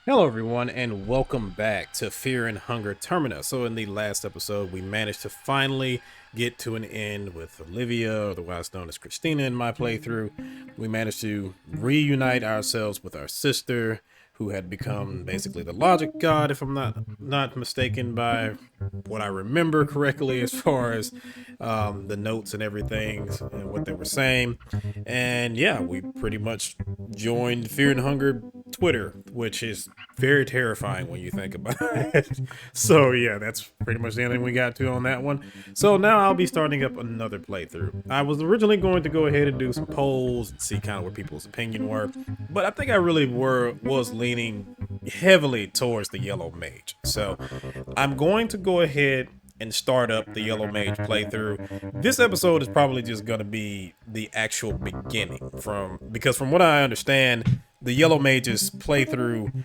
Hello, everyone, and welcome back to Fear and Hunger Termina. So, in the last episode, we managed to finally get to an end with Olivia, otherwise known as Christina, in my playthrough. We managed to reunite ourselves with our sister, who had become basically the logic god, if I'm not mistaken by what I remember correctly, as far as the notes and everything and what they were saying. And yeah, we pretty much joined Fear and Hunger Twitter, which is very terrifying when you think about it. So yeah, that's pretty much the ending we got to on that one. So now I'll be starting up another playthrough. I was originally going to go ahead and do some polls and see kind of where people's opinion were, but I think I really was leaning heavily towards the Yellow Mage. So I'm going to go ahead and start up the Yellow Mage playthrough. This episode is probably just going to be the actual beginning because from what I understand, the Yellow Mage's playthrough,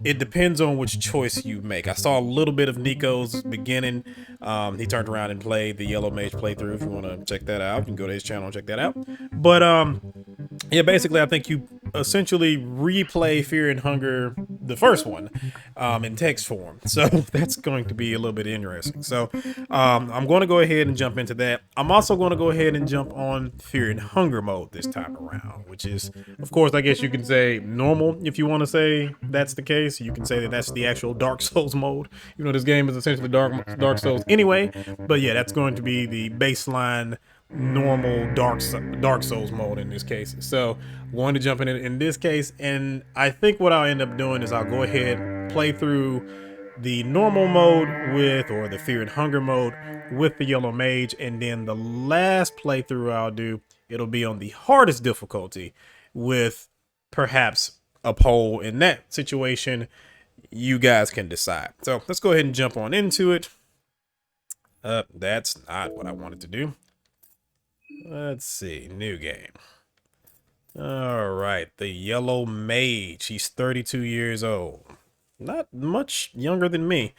it depends on which choice you make. I saw a little bit of Nico's beginning. He turned around and played the Yellow Mage playthrough. If you want to check that out, you can go to his channel and check that out. But yeah, basically, I think you essentially replay Fear and Hunger, the first one, in text form. So that's going to be a little bit interesting. So I'm going to go ahead and jump into that. I'm also going to go ahead and jump on Fear and Hunger mode this time around, which is, of course, I guess you can say normal if you want to say that's the case. You can say that that's the actual Dark Souls mode. You know, this game is essentially Dark Souls anyway. But yeah, that's going to be the baseline normal Dark Souls mode in this case. So I'm going to jump in this case, and I think what I'll end up doing is I'll go ahead play through the normal mode with, or the Fear and Hunger mode with the Yellow Mage, and then the last playthrough I'll do, it'll be on the hardest difficulty with perhaps a poll. In that situation, you guys can decide. So let's go ahead and jump on into it. That's not what I wanted to do. Let's see, new game. All right, the Yellow Mage. He's 32 years old. Not much younger than me.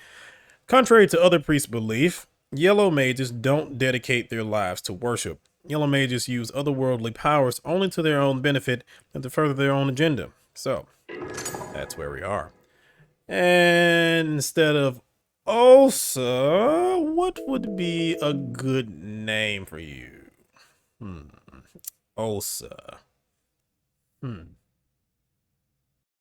Contrary to other priests' belief, Yellow Mages don't dedicate their lives to worship. Yellow Mages use otherworldly powers only to their own benefit and to further their own agenda. So, that's where we are. And instead of Osa, what would be a good name for you? Osa.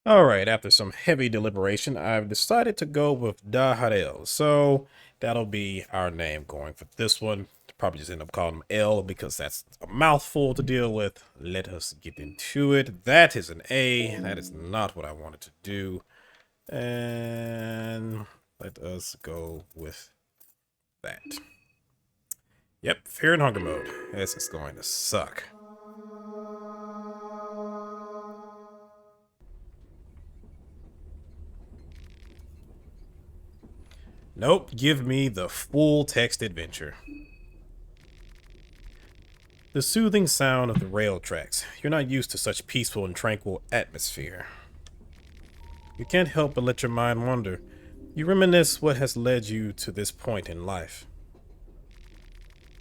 All right, after some heavy deliberation, I've decided to go with Daharel. So that'll be our name going for this one. Probably just end up calling him L because that's a mouthful to deal with. Let us get into it. That is an A. That is not what I wanted to do. And let us go with that. Yep, Fear and Hunger mode. This is going to suck. Nope, give me the full text adventure. The soothing sound of the rail tracks. You're not used to such peaceful and tranquil atmosphere. You can't help but let your mind wander. You reminisce what has led you to this point in life.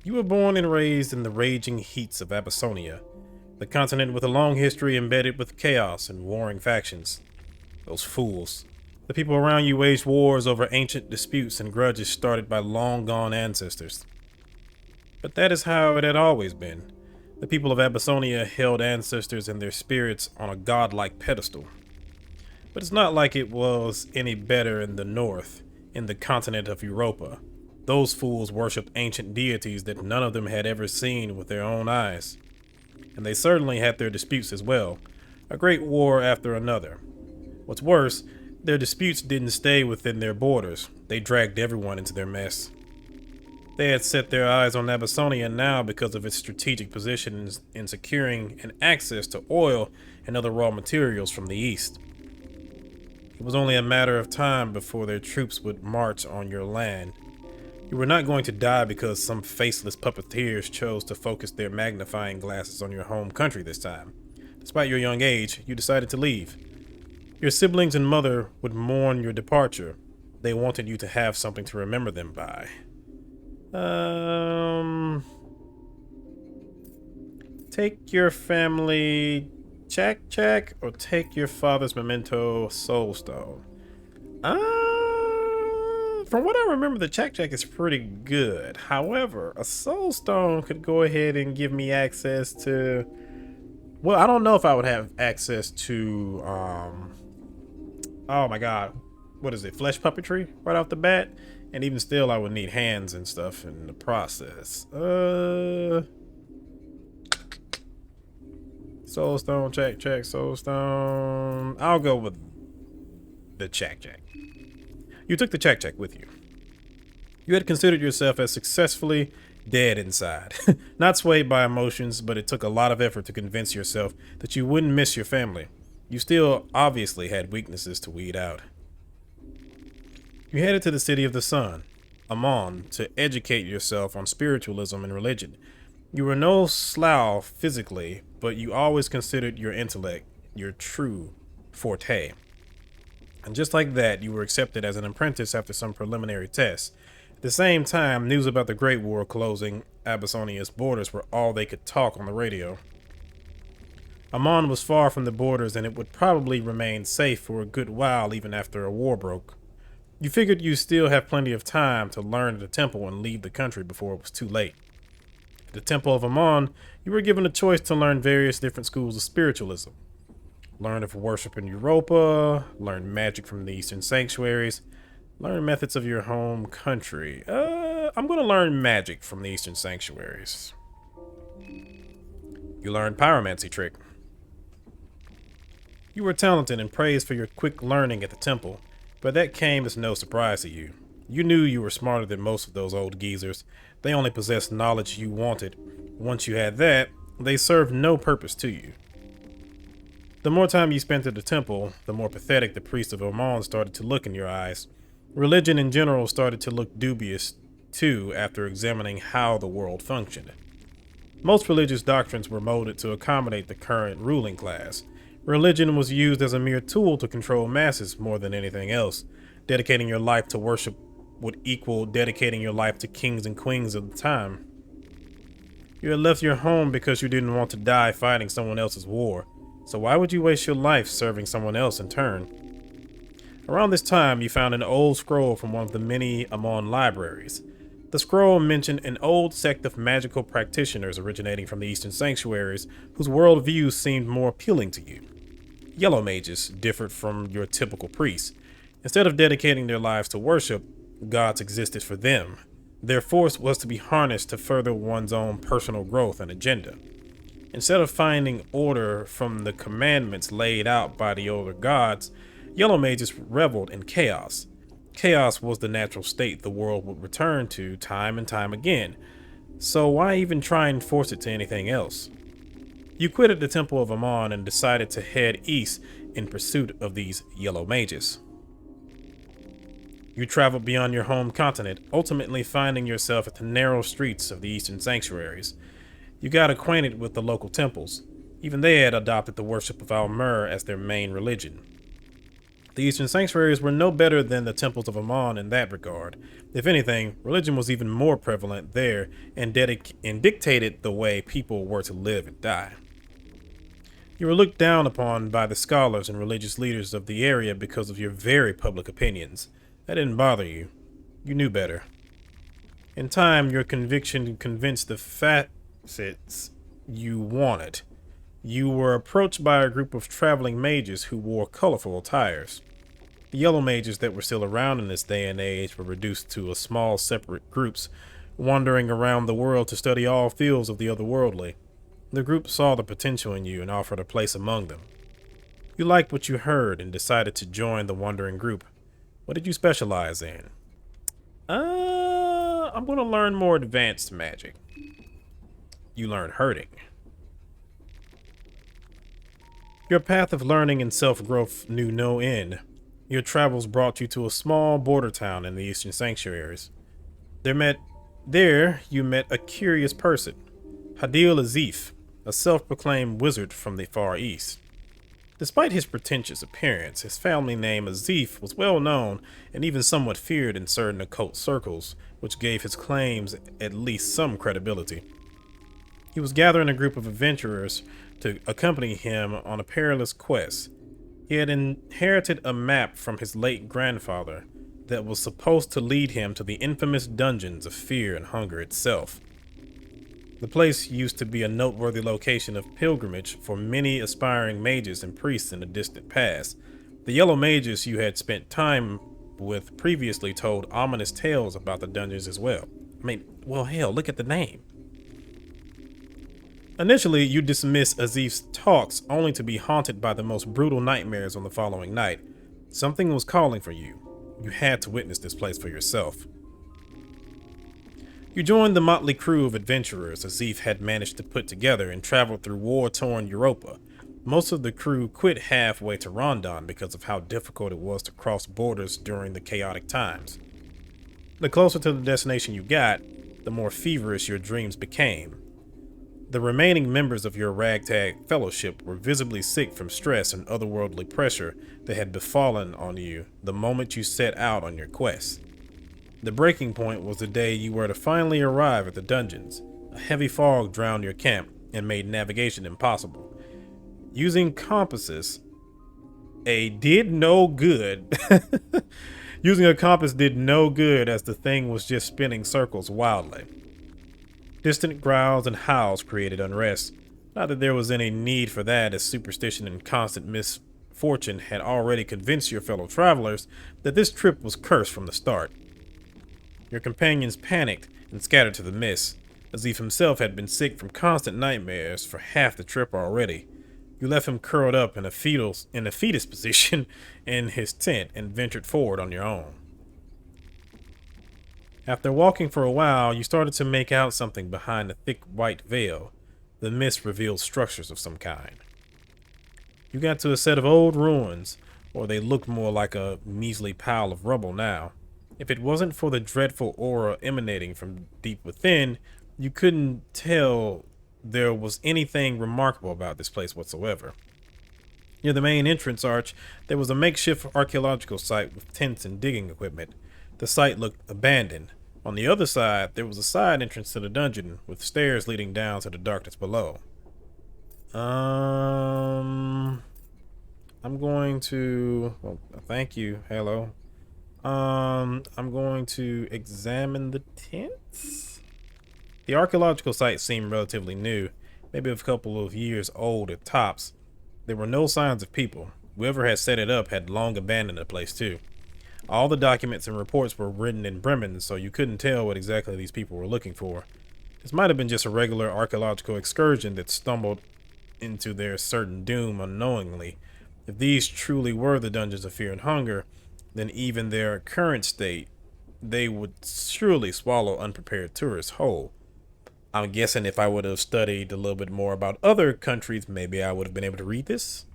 You were born and raised in the raging heats of Abyssonia, the continent with a long history embedded with chaos and warring factions. Those fools. The people around you waged wars over ancient disputes and grudges started by long-gone ancestors. But that is how it had always been. The people of Abyssonia held ancestors and their spirits on a godlike pedestal. But it's not like it was any better in the north, in the continent of Europa. Those fools worshipped ancient deities that none of them had ever seen with their own eyes. And they certainly had their disputes as well, a great war after another. What's worse, their disputes didn't stay within their borders. They dragged everyone into their mess. They had set their eyes on Abyssonia now because of its strategic position in securing an access to oil and other raw materials from the east. It was only a matter of time before their troops would march on your land. You were not going to die because some faceless puppeteers chose to focus their magnifying glasses on your home country this time. Despite your young age, you decided to leave. Your siblings and mother would mourn your departure. They wanted you to have something to remember them by. Take your family check, or take your father's memento soul stone. From what I remember, the check is pretty good. However, a soul stone could go ahead and give me access to. Well, I don't know if I would have access to. Oh my god, what is it? Flesh puppetry right off the bat, and even still, I would need hands and stuff in the process. Soul stone, check, soul stone. I'll go with the check. You took the check with you. You had considered yourself as successfully dead inside. Not swayed by emotions, but it took a lot of effort to convince yourself that you wouldn't miss your family. You still obviously had weaknesses to weed out. You headed to the City of the Sun, Amon, to educate yourself on spiritualism and religion. You were no slough physically, but you always considered your intellect your true forte. And just like that, you were accepted as an apprentice after some preliminary tests. At the same time, news about the Great War closing Abyssinia's borders were all they could talk on the radio. Amon was far from the borders, and it would probably remain safe for a good while even after a war broke. You figured you still have plenty of time to learn at the temple and leave the country before it was too late. At the Temple of Amon, you were given a choice to learn various different schools of spiritualism. Learn of worship in Europa, learn magic from the Eastern Sanctuaries, learn methods of your home country. I'm going to learn magic from the Eastern Sanctuaries. You learned pyromancy trick. You were talented and praised for your quick learning at the temple, but that came as no surprise to you. You knew you were smarter than most of those old geezers. They only possessed knowledge you wanted. Once you had that, they served no purpose to you. The more time you spent at the temple, the more pathetic the priest of Amon started to look in your eyes. Religion in general started to look dubious, too, after examining how the world functioned. Most religious doctrines were molded to accommodate the current ruling class. Religion was used as a mere tool to control masses more than anything else. Dedicating your life to worship would equal dedicating your life to kings and queens of the time. You had left your home because you didn't want to die fighting someone else's war. So why would you waste your life serving someone else in turn? Around this time, you found an old scroll from one of the many Amon libraries. The scroll mentioned an old sect of magical practitioners originating from the Eastern Sanctuaries whose worldviews seemed more appealing to you. Yellow Mages differed from your typical priests. Instead of dedicating their lives to worship, gods existed for them. Their force was to be harnessed to further one's own personal growth and agenda. Instead of finding order from the commandments laid out by the older gods, Yellow Mages reveled in chaos. Chaos was the natural state the world would return to time and time again, so why even try and force it to anything else? You quitted the Temple of Amon and decided to head east in pursuit of these Yellow Mages. You traveled beyond your home continent, ultimately finding yourself at the narrow streets of the Eastern Sanctuaries. You got acquainted with the local temples. Even they had adopted the worship of Almur as their main religion. The Eastern Sanctuaries were no better than the temples of Amon in that regard. If anything, religion was even more prevalent there and dictated the way people were to live and die. You were looked down upon by the scholars and religious leaders of the area because of your very public opinions. That didn't bother you. You knew better. In time, your conviction convinced the facets you wanted. You were approached by a group of traveling mages who wore colorful attires. The Yellow Mages that were still around in this day and age were reduced to small separate groups, wandering around the world to study all fields of the otherworldly. The group saw the potential in you and offered a place among them. You liked what you heard and decided to join the wandering group. What did you specialize in? I'm going to learn more advanced magic. You learn hurting. Your path of learning and self-growth knew no end. Your travels brought you to a small border town in the Eastern Sanctuaries. There you met a curious person, Hadil Azif, a self-proclaimed wizard from the Far East. Despite his pretentious appearance, his family name Azif was well known and even somewhat feared in certain occult circles, which gave his claims at least some credibility. He was gathering a group of adventurers to accompany him on a perilous quest. He had inherited a map from his late grandfather that was supposed to lead him to the infamous dungeons of Fear and Hunger itself. The place used to be a noteworthy location of pilgrimage for many aspiring mages and priests in the distant past. The Yellow Mages you had spent time with previously told ominous tales about the dungeons as well. I mean, well, hell, look at the name. Initially, you dismiss Azif's talks only to be haunted by the most brutal nightmares on the following night. Something was calling for you. You had to witness this place for yourself. You joined the motley crew of adventurers Azif had managed to put together and traveled through war-torn Europa. Most of the crew quit halfway to Rondon because of how difficult it was to cross borders during the chaotic times. The closer to the destination you got, the more feverish your dreams became. The remaining members of your ragtag fellowship were visibly sick from stress and otherworldly pressure that had befallen on you the moment you set out on your quest. The breaking point was the day you were to finally arrive at the dungeons. A heavy fog drowned your camp and made navigation impossible. Using compasses, Using a compass did no good as the thing was just spinning circles wildly. Distant growls and howls created unrest. Not that there was any need for that, as superstition and constant misfortune had already convinced your fellow travelers that this trip was cursed from the start. Your companions panicked and scattered to the mist. Azif himself had been sick from constant nightmares for half the trip already. You left him curled up in a fetus position in his tent and ventured forward on your own. After walking for a while, you started to make out something behind a thick white veil. The mist revealed structures of some kind. You got to a set of old ruins, or they looked more like a measly pile of rubble now. If it wasn't for the dreadful aura emanating from deep within, you couldn't tell there was anything remarkable about this place whatsoever. Near the main entrance arch, there was a makeshift archaeological site with tents and digging equipment. The site looked abandoned. On the other side, there was a side entrance to the dungeon with stairs leading down to the darkness below. I'm going to... Well, thank you. Hello. I'm going to examine the tents. The archaeological site seemed relatively new, maybe a couple of years old at tops. There were no signs of people. Whoever had set it up had long abandoned the place too. All the documents and reports were written in Bremen, so you couldn't tell what exactly these people were looking for. This might have been just a regular archaeological excursion that stumbled into their certain doom unknowingly. If these truly were the dungeons of Fear and Hunger, then even their current state, they would surely swallow unprepared tourists whole. I'm guessing if I would have studied a little bit more about other countries, maybe I would have been able to read this.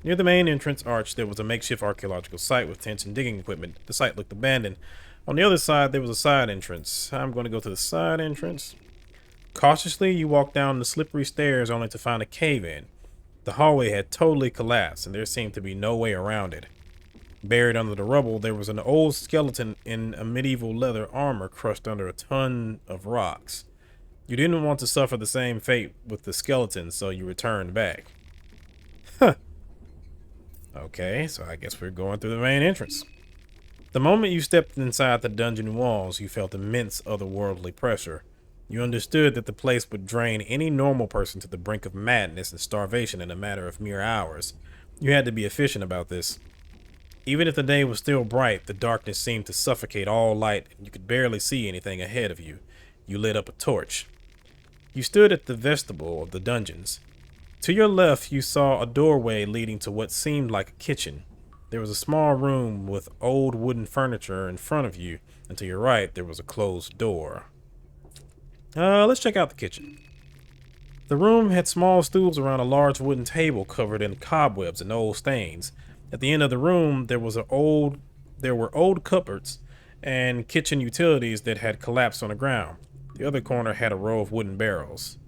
Near the main entrance arch, there was a makeshift archaeological site with tents and digging equipment. The site looked abandoned. On the other side, there was a side entrance. I'm going to go to the side entrance. Cautiously, you walk down the slippery stairs only to find a cave-in. The hallway had totally collapsed, and there seemed to be no way around it. Buried under the rubble, there was an old skeleton in a medieval leather armor crushed under a ton of rocks. You didn't want to suffer the same fate with the skeleton, so you returned back. Huh. Okay, so I guess we're going through the main entrance. The moment you stepped inside the dungeon walls, you felt immense otherworldly pressure. You understood that the place would drain any normal person to the brink of madness and starvation in a matter of mere hours. You had to be efficient about this. Even if the day was still bright, the darkness seemed to suffocate all light, and you could barely see anything ahead of you. You lit up a torch. You stood at the vestibule of the dungeons. To your left, you saw a doorway leading to what seemed like a kitchen. There was a small room with old wooden furniture in front of you, and to your right, there was a closed door. Let's check out the kitchen. The room had small stools around a large wooden table covered in cobwebs and old stains. At the end of the room, there were old cupboards and kitchen utilities that had collapsed on the ground. The other corner had a row of wooden barrels.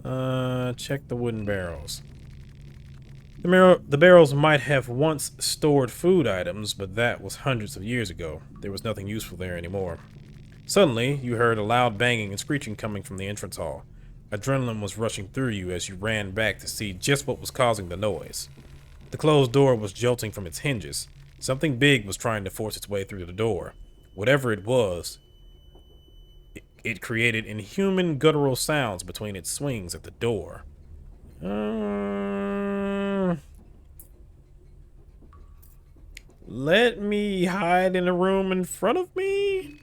Check the wooden barrels. The barrels might have once stored food items, but that was hundreds of years ago. There was nothing useful there anymore. Suddenly, you heard a loud banging and screeching coming from the entrance hall. Adrenaline was rushing through you as you ran back to see just what was causing the noise. The closed door was jolting from its hinges. Something big was trying to force its way through the door. Whatever it was, it created inhuman guttural sounds between its swings at the door. Let me hide in a room in front of me?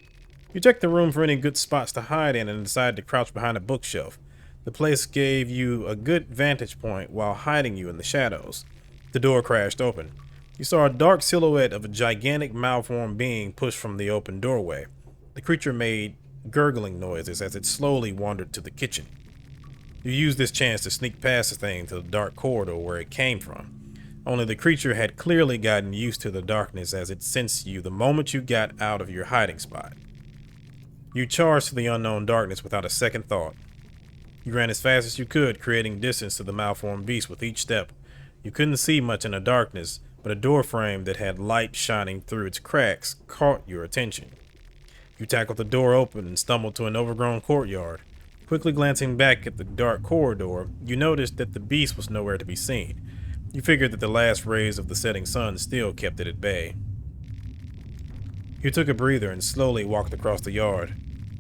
You checked the room for any good spots to hide in and decided to crouch behind a bookshelf. The place gave you a good vantage point while hiding you in the shadows. The door crashed open. You saw a dark silhouette of a gigantic malformed being push from the open doorway. The creature made gurgling noises as it slowly wandered to the kitchen. You used this chance to sneak past the thing to the dark corridor where it came from. Only the creature had clearly gotten used to the darkness as it sensed you the moment you got out of your hiding spot. You charged to the unknown darkness without a second thought. You ran as fast as you could, creating distance to the malformed beast with each step. You couldn't see much in the darkness, but a door frame that had light shining through its cracks caught your attention. You tackled the door open and stumbled to an overgrown courtyard. Quickly glancing back at the dark corridor, you noticed that the beast was nowhere to be seen. You figured that the last rays of the setting sun still kept it at bay. You took a breather and slowly walked across the yard.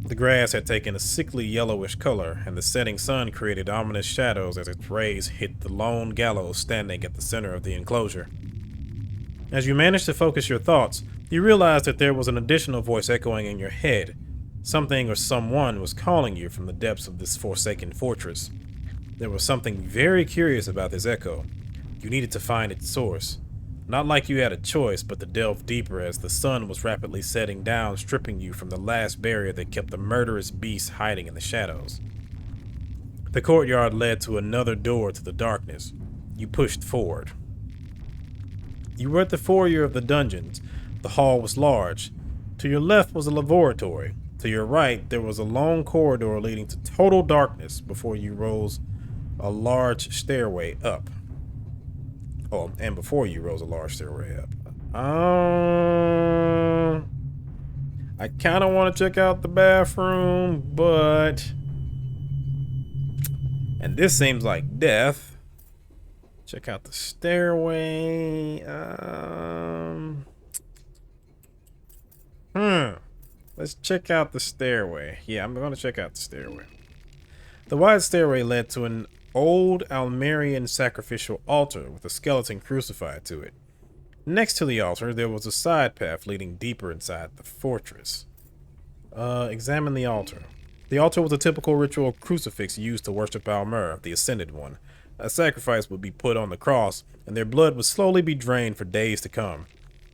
The grass had taken a sickly yellowish color, and the setting sun created ominous shadows as its rays hit the lone gallows standing at the center of the enclosure. As you managed to focus your thoughts, you realized that there was an additional voice echoing in your head. Something or someone was calling you from the depths of this forsaken fortress. There was something very curious about this echo. You needed to find its source. Not like you had a choice, but to delve deeper as the sun was rapidly setting down, stripping you from the last barrier that kept the murderous beast hiding in the shadows. The courtyard led to another door to the darkness. You pushed forward. You were at the foyer of the dungeons. The hall was large. To your left was a laboratory. To your right, there was a long corridor leading to total darkness before you rose a large stairway up. Oh, and before you rose a large stairway up. I kind of want to check out the bathroom, but... And this seems like death. Check out the stairway. Let's check out the stairway. Yeah, I'm going to check out the stairway. The wide stairway led to an old Almerian sacrificial altar with a skeleton crucified to it. Next to the altar, there was a side path leading deeper inside the fortress. Examine the altar. The altar was a typical ritual crucifix used to worship Almer, the Ascended One. A sacrifice would be put on the cross, and their blood would slowly be drained for days to come.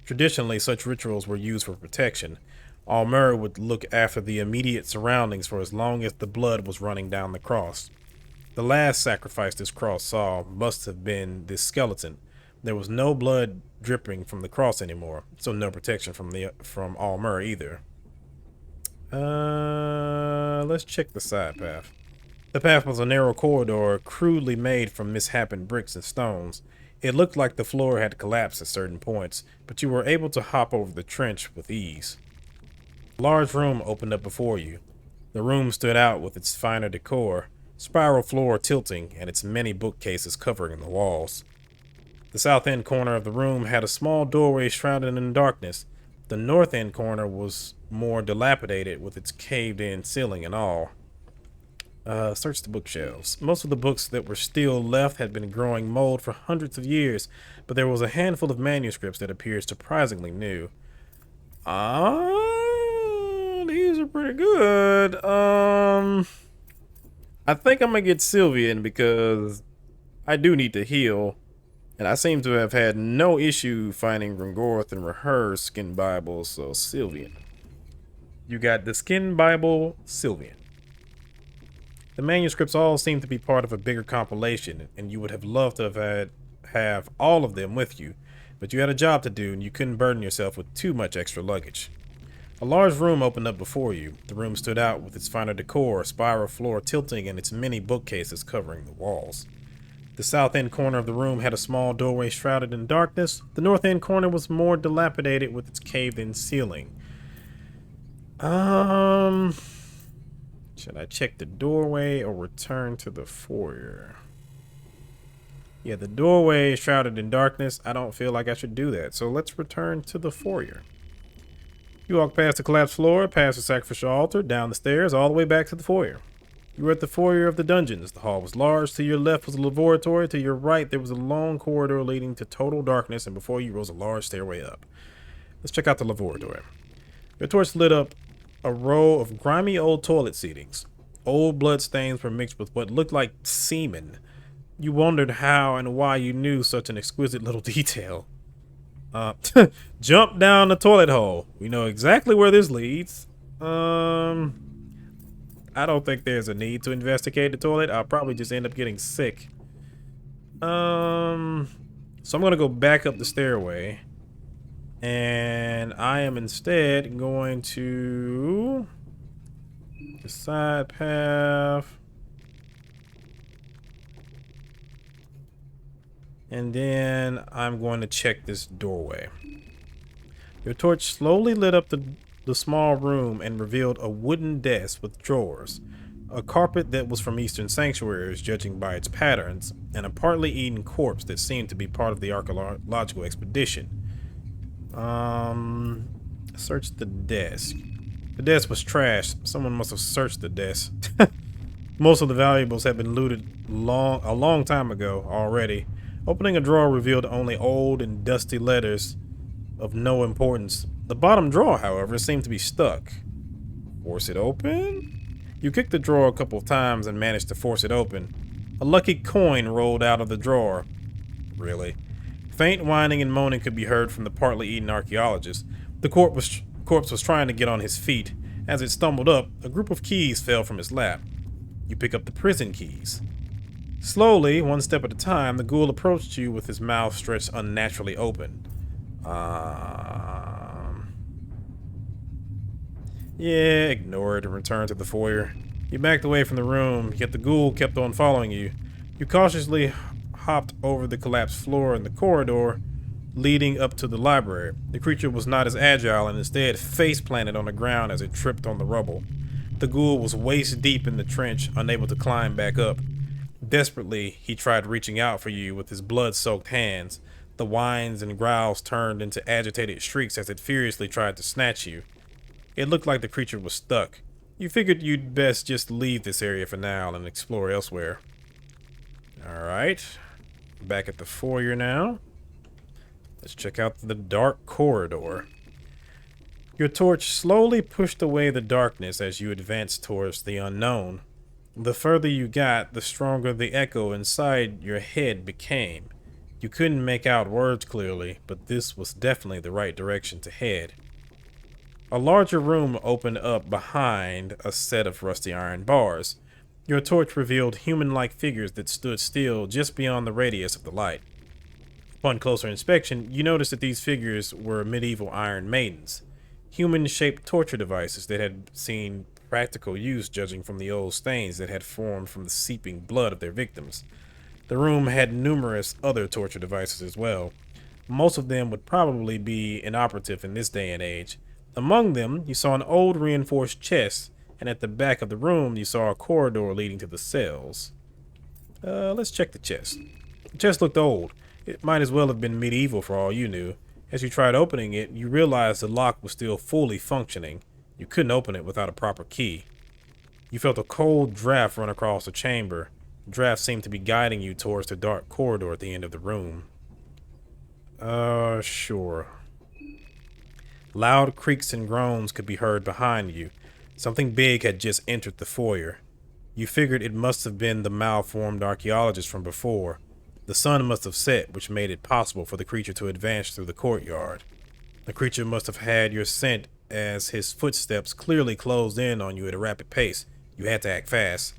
Traditionally, such rituals were used for protection. Almer would look after the immediate surroundings for as long as the blood was running down the cross. The last sacrifice this cross saw must have been this skeleton. There was no blood dripping from the cross anymore, so no protection from Almer either. Let's check the side path. The path was a narrow corridor crudely made from misshapen bricks and stones. It looked like the floor had collapsed at certain points, but you were able to hop over the trench with ease. A large room opened up before you. The room stood out with its finer decor, spiral floor tilting, and its many bookcases covering the walls. The south end corner of the room had a small doorway shrouded in darkness. The north end corner was more dilapidated with its caved-in ceiling and all. Search the bookshelves. Most of the books that were still left had been growing mold for hundreds of years, but there was a handful of manuscripts that appeared surprisingly new. These are pretty good. I think I'm gonna get Sylvian because I do need to heal, and I seem to have had no issue finding Gringorth and Reher's skin Bibles, so Sylvian. You got the skin Bible, Sylvian. The manuscripts all seem to be part of a bigger compilation, and you would have loved to have all of them with you, but you had a job to do and you couldn't burden yourself with too much extra luggage. A large room opened up before you. The room stood out with its finer decor, spiral floor tilting, and its many bookcases covering the walls. The south end corner of the room had a small doorway shrouded in darkness. The north end corner was more dilapidated with its caved-in ceiling. Should I check the doorway or return to the foyer? Yeah, the doorway is shrouded in darkness. I don't feel like I should do that. So let's return to the foyer. You walk past the collapsed floor, past the sacrificial altar, down the stairs, all the way back to the foyer. You were at the foyer of the dungeons. The hall was large. To your left was a laboratory. To your right, there was a long corridor leading to total darkness, and before you rose a large stairway up. Let's check out the laboratory. Your torch lit up a row of grimy old toilet seatings. Old blood stains were mixed with what looked like semen. You wondered how and why you knew such an exquisite little detail. Jump down the toilet hole. We know exactly where this leads. I don't think there's a need to investigate the toilet. I'll probably just end up getting sick. So I'm gonna go back up the stairway. And I am instead going to the side path. And then I'm going to check this doorway. Your torch slowly lit up the small room and revealed a wooden desk with drawers, a carpet that was from Eastern sanctuaries, judging by its patterns, and a partly eaten corpse that seemed to be part of the archaeological expedition. Search the desk. The desk was trashed. Someone must have searched the desk. Most of the valuables had been looted a long time ago already. Opening a drawer revealed only old and dusty letters of no importance. The bottom drawer, however, seemed to be stuck. Force it open? You kicked the drawer a couple of times and managed to force it open. A lucky coin rolled out of the drawer. Really? Faint whining and moaning could be heard from the partly eaten archaeologist. The corpse was trying to get on his feet. As it stumbled up, a group of keys fell from his lap. You pick up the prison keys. Slowly, one step at a time, the ghoul approached you with his mouth stretched unnaturally open. Yeah, ignore it and return to the foyer. You backed away from the room, yet the ghoul kept on following you. You cautiously hopped over the collapsed floor in the corridor leading up to the library. The creature was not as agile and instead face-planted on the ground as it tripped on the rubble. The ghoul was waist deep in the trench, unable to climb back up. Desperately, he tried reaching out for you with his blood-soaked hands. The whines and growls turned into agitated shrieks as it furiously tried to snatch you. It looked like the creature was stuck. You figured you'd best just leave this area for now and explore elsewhere. Alright. Back at the foyer now. Let's check out the dark corridor. Your torch slowly pushed away the darkness as you advanced towards the unknown. The further you got, the stronger the echo inside your head became. You couldn't make out words clearly, but this was definitely the right direction to head. A larger room opened up behind a set of rusty iron bars. Your torch revealed human-like figures that stood still just beyond the radius of the light. Upon closer inspection, you noticed that these figures were medieval Iron Maidens, human-shaped torture devices that had seen practical use judging from the old stains that had formed from the seeping blood of their victims. The room had numerous other torture devices as well. Most of them would probably be inoperative in this day and age. Among them, you saw an old reinforced chest, and at the back of the room, you saw a corridor leading to the cells. Let's check the chest. The chest looked old. It might as well have been medieval for all you knew. As you tried opening it, you realized the lock was still fully functioning. You couldn't open it without a proper key. You felt a cold draft run across the chamber. The draft seemed to be guiding you towards the dark corridor at the end of the room. Sure. Loud creaks and groans could be heard behind you. Something big had just entered the foyer. You figured it must have been the malformed archaeologist from before. The sun must have set, which made it possible for the creature to advance through the courtyard. The creature must have had your scent as his footsteps clearly closed in on you at a rapid pace. You had to act fast.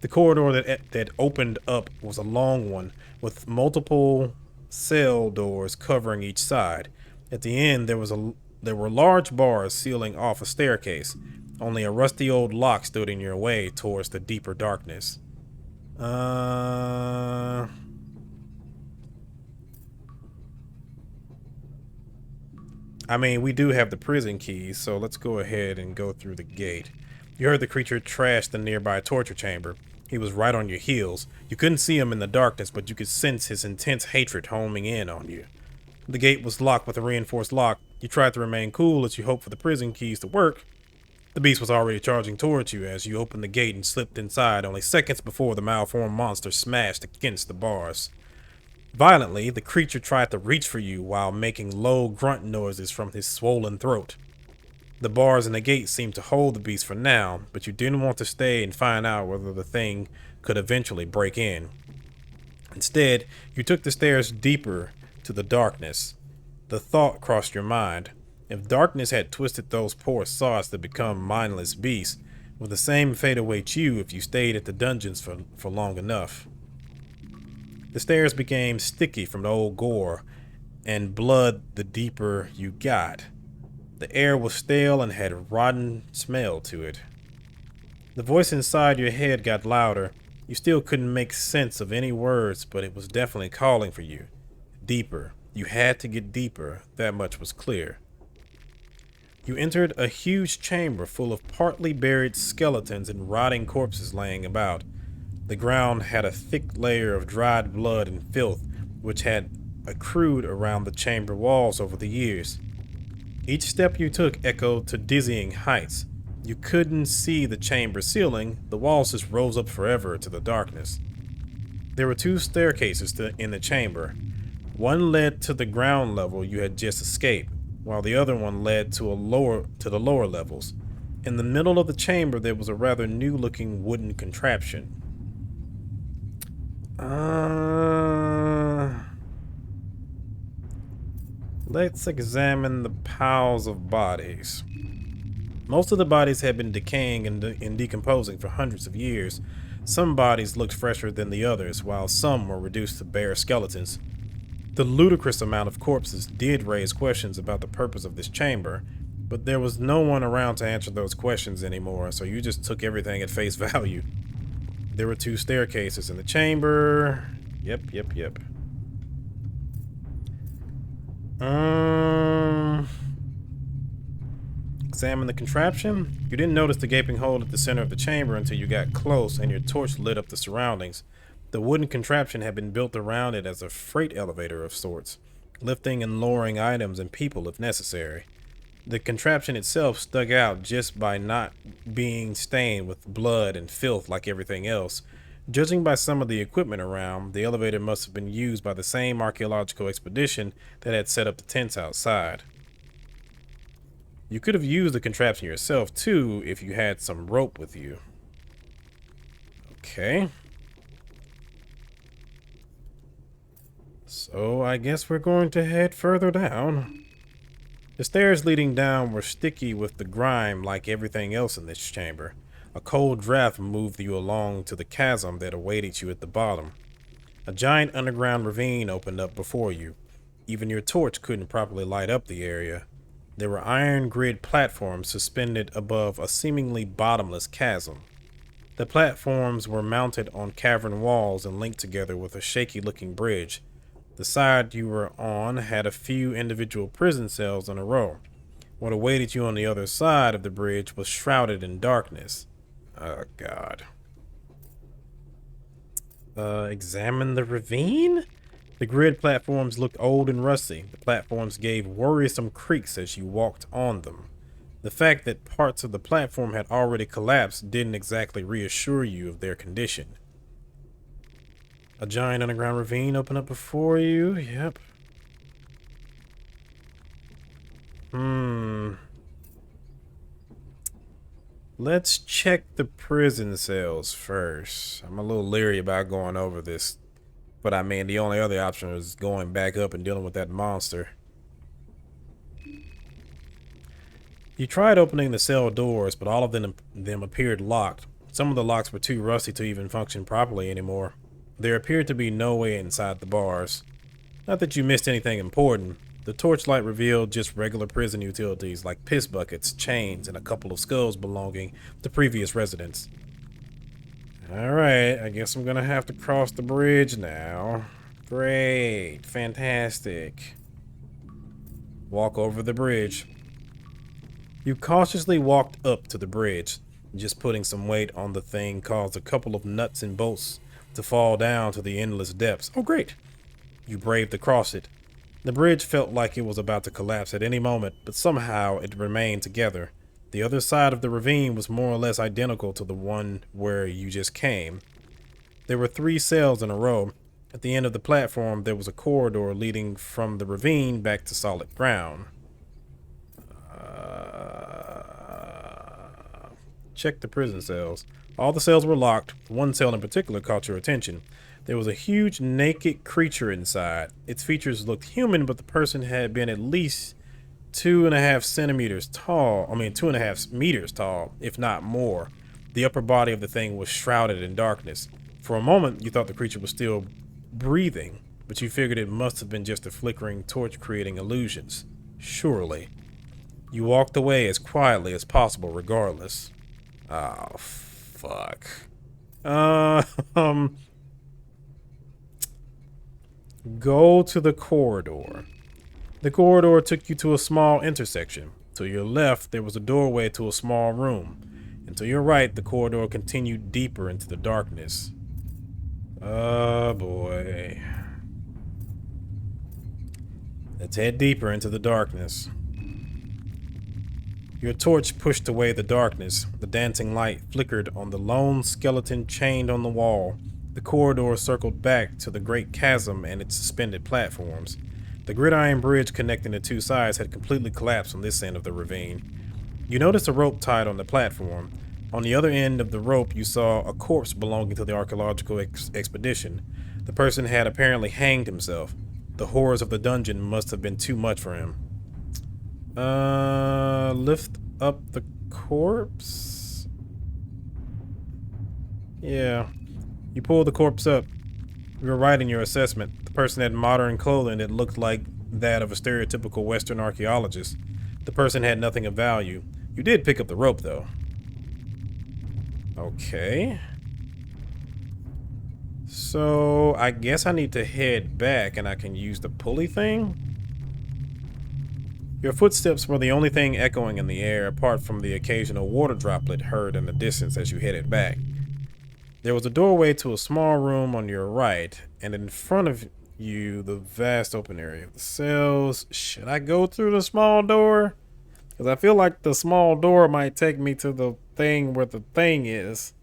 The corridor that opened up was a long one, with multiple cell doors covering each side. At the end, there were large bars sealing off a staircase. Only a rusty old lock stood in your way towards the deeper darkness. I mean, we do have the prison keys, so let's go ahead and go through the gate. You heard the creature trash the nearby torture chamber. He was right on your heels. You couldn't see him in the darkness, but you could sense his intense hatred homing in on you. The gate was locked with a reinforced lock. You tried to remain cool as you hoped for the prison keys to work. The beast was already charging towards you as you opened the gate and slipped inside, only seconds before the malformed monster smashed against the bars. Violently, the creature tried to reach for you while making low grunt noises from his swollen throat. The bars in the gate seemed to hold the beast for now, but you didn't want to stay and find out whether the thing could eventually break in. Instead, you took the stairs deeper to the darkness. The thought crossed your mind. If darkness had twisted those poor sods to become mindless beasts, would the same fate await you if you stayed at the dungeons for long enough? The stairs became sticky from the old gore and blood the deeper you got. The air was stale and had a rotten smell to it. The voice inside your head got louder. You still couldn't make sense of any words, but it was definitely calling for you. Deeper. You had to get deeper, that much was clear. You entered a huge chamber full of partly buried skeletons and rotting corpses laying about. The ground had a thick layer of dried blood and filth, which had accrued around the chamber walls over the years. Each step you took echoed to dizzying heights. You couldn't see the chamber ceiling, the walls just rose up forever to the darkness. There were two staircases in the chamber. One led to the ground level you had just escaped, while the other one led to the lower levels. In the middle of the chamber there was a rather new-looking wooden contraption. Let's examine the piles of bodies. Most of the bodies had been decaying and decomposing for hundreds of years. Some bodies looked fresher than the others, while some were reduced to bare skeletons. The ludicrous amount of corpses did raise questions about the purpose of this chamber, but there was no one around to answer those questions anymore, so you just took everything at face value. There were two staircases in the chamber. Yep. Examine the contraption. You didn't notice the gaping hole at the center of the chamber until you got close and your torch lit up the surroundings. The wooden contraption had been built around it as a freight elevator of sorts, lifting and lowering items and people if necessary. The contraption itself stuck out just by not being stained with blood and filth like everything else. Judging by some of the equipment around, the elevator must have been used by the same archaeological expedition that had set up the tents outside. You could have used the contraption yourself too if you had some rope with you. Okay. So I guess we're going to head further down. The stairs leading down were sticky with the grime like everything else in this chamber. A cold draft moved you along to the chasm that awaited you at the bottom. A giant underground ravine opened up before you. Even your torch couldn't properly light up the area. There were iron grid platforms suspended above a seemingly bottomless chasm. The platforms were mounted on cavern walls and linked together with a shaky-looking bridge. The side you were on had a few individual prison cells in a row. What awaited you on the other side of the bridge was shrouded in darkness. Oh, God. Examine the ravine? The grid platforms looked old and rusty. The platforms gave worrisome creaks as you walked on them. The fact that parts of the platform had already collapsed didn't exactly reassure you of their condition. A giant underground ravine opened up before you. Yep. Let's check the prison cells first. I'm a little leery about going over this, but I mean, the only other option is going back up and dealing with that monster. You tried opening the cell doors, but all of them appeared locked. Some of the locks were too rusty to even function properly anymore. There appeared to be no way inside the bars. Not that you missed anything important. The torchlight revealed just regular prison utilities like piss buckets, chains, and a couple of skulls belonging to previous residents. Alright, I guess I'm gonna have to cross the bridge now. Great, fantastic. Walk over the bridge. You cautiously walked up to the bridge. Just putting some weight on the thing caused a couple of nuts and bolts to fall down to the endless depths. Oh, great. You braved to cross it. The bridge felt like it was about to collapse at any moment, but somehow it remained together. The other side of the ravine was more or less identical to the one where you just came. There were 3 cells in a row. At the end of the platform, there was a corridor leading from the ravine back to solid ground. Check the prison cells. All the cells were locked. One cell in particular caught your attention. There was a huge naked creature inside. Its features looked human, but the person had been at least 2.5 centimeters tall. 2.5 meters tall, if not more. The upper body of the thing was shrouded in darkness. For a moment, you thought the creature was still breathing, but you figured it must have been just a flickering torch creating illusions. Surely. You walked away as quietly as possible, regardless. Oh, fuck. Go to the corridor. The corridor took you to a small intersection. To your left, there was a doorway to a small room. And to your right, the corridor continued deeper into the darkness. Oh, boy. Let's head deeper into the darkness. Your torch pushed away the darkness. The dancing light flickered on the lone skeleton chained on the wall. The corridor circled back to the great chasm and its suspended platforms. The gridiron bridge connecting the 2 sides had completely collapsed on this end of the ravine. You noticed a rope tied on the platform. On the other end of the rope, you saw a corpse belonging to the archaeological expedition. The person had apparently hanged himself. The horrors of the dungeon must have been too much for him. Lift up the corpse? Yeah. You pull the corpse up. You were right in your assessment. The person had modern clothing that looked like that of a stereotypical Western archaeologist. The person had nothing of value. You did pick up the rope, though. Okay. So, I guess I need to head back and I can use the pulley thing? Your footsteps were the only thing echoing in the air, apart from the occasional water droplet heard in the distance as you headed back. There was a doorway to a small room on your right, and in front of you, the vast open area of the cells. Should I go through the small door? Because I feel like the small door might take me to the thing where the thing is.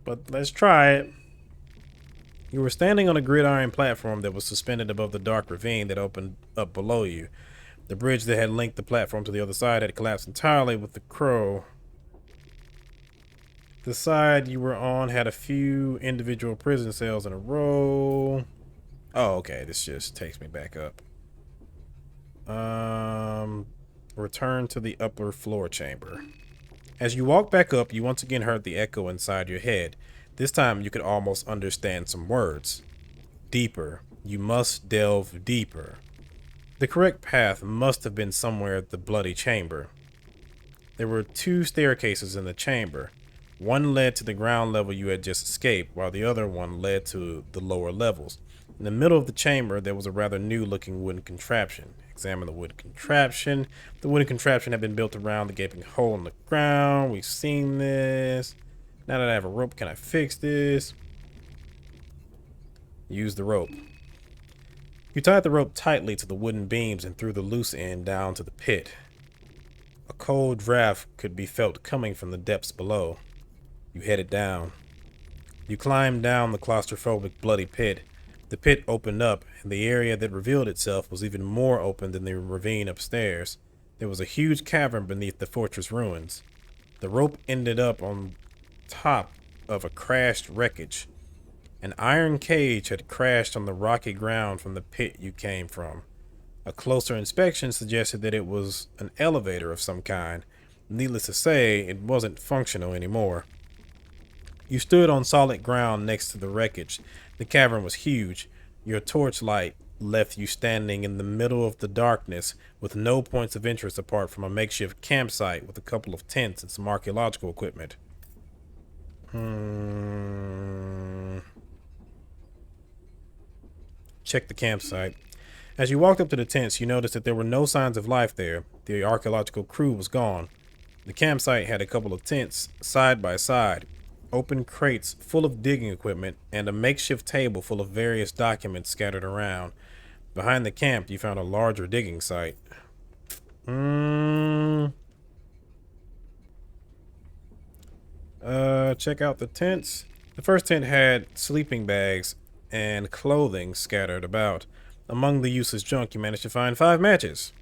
But let's try it. You were standing on a gridiron platform that was suspended above the dark ravine that opened up below you. The bridge that had linked the platform to the other side had collapsed entirely with the crow. The side you were on had a few individual prison cells in a row. Oh, okay. This just takes me back up. Return to the upper floor chamber. As you walked back up, you once again heard the echo inside your head. This time you could almost understand some words. Deeper. You must delve deeper. The correct path must have been somewhere at the bloody chamber. There were 2 staircases in the chamber. One led to the ground level you had just escaped, while the other one led to the lower levels. In the middle of the chamber, there was a rather new-looking wooden contraption. Examine the wooden contraption. The wooden contraption had been built around the gaping hole in the ground. We've seen this. Now that I have a rope, can I fix this? Use the rope. You tied the rope tightly to the wooden beams and threw the loose end down to the pit. A cold draft could be felt coming from the depths below. You headed down. You climbed down the claustrophobic bloody pit. The pit opened up, and the area that revealed itself was even more open than the ravine upstairs. There was a huge cavern beneath the fortress ruins. The rope ended up on top of a crashed wreckage. An iron cage had crashed on the rocky ground from the pit you came from. A closer inspection suggested that it was an elevator of some kind. Needless to say, it wasn't functional anymore. You stood on solid ground next to the wreckage. The cavern was huge. Your torchlight left you standing in the middle of the darkness with no points of interest apart from a makeshift campsite with a couple of tents and some archaeological equipment. Check the campsite. As you walked up to the tents, you noticed that there were no signs of life there. The archaeological crew was gone. The campsite had a couple of tents side by side, open crates full of digging equipment, and a makeshift table full of various documents scattered around. Behind the camp, you found a larger digging site. Check out the tents. The first tent had sleeping bags and clothing scattered about. Among the useless junk, you managed to find 5 matches.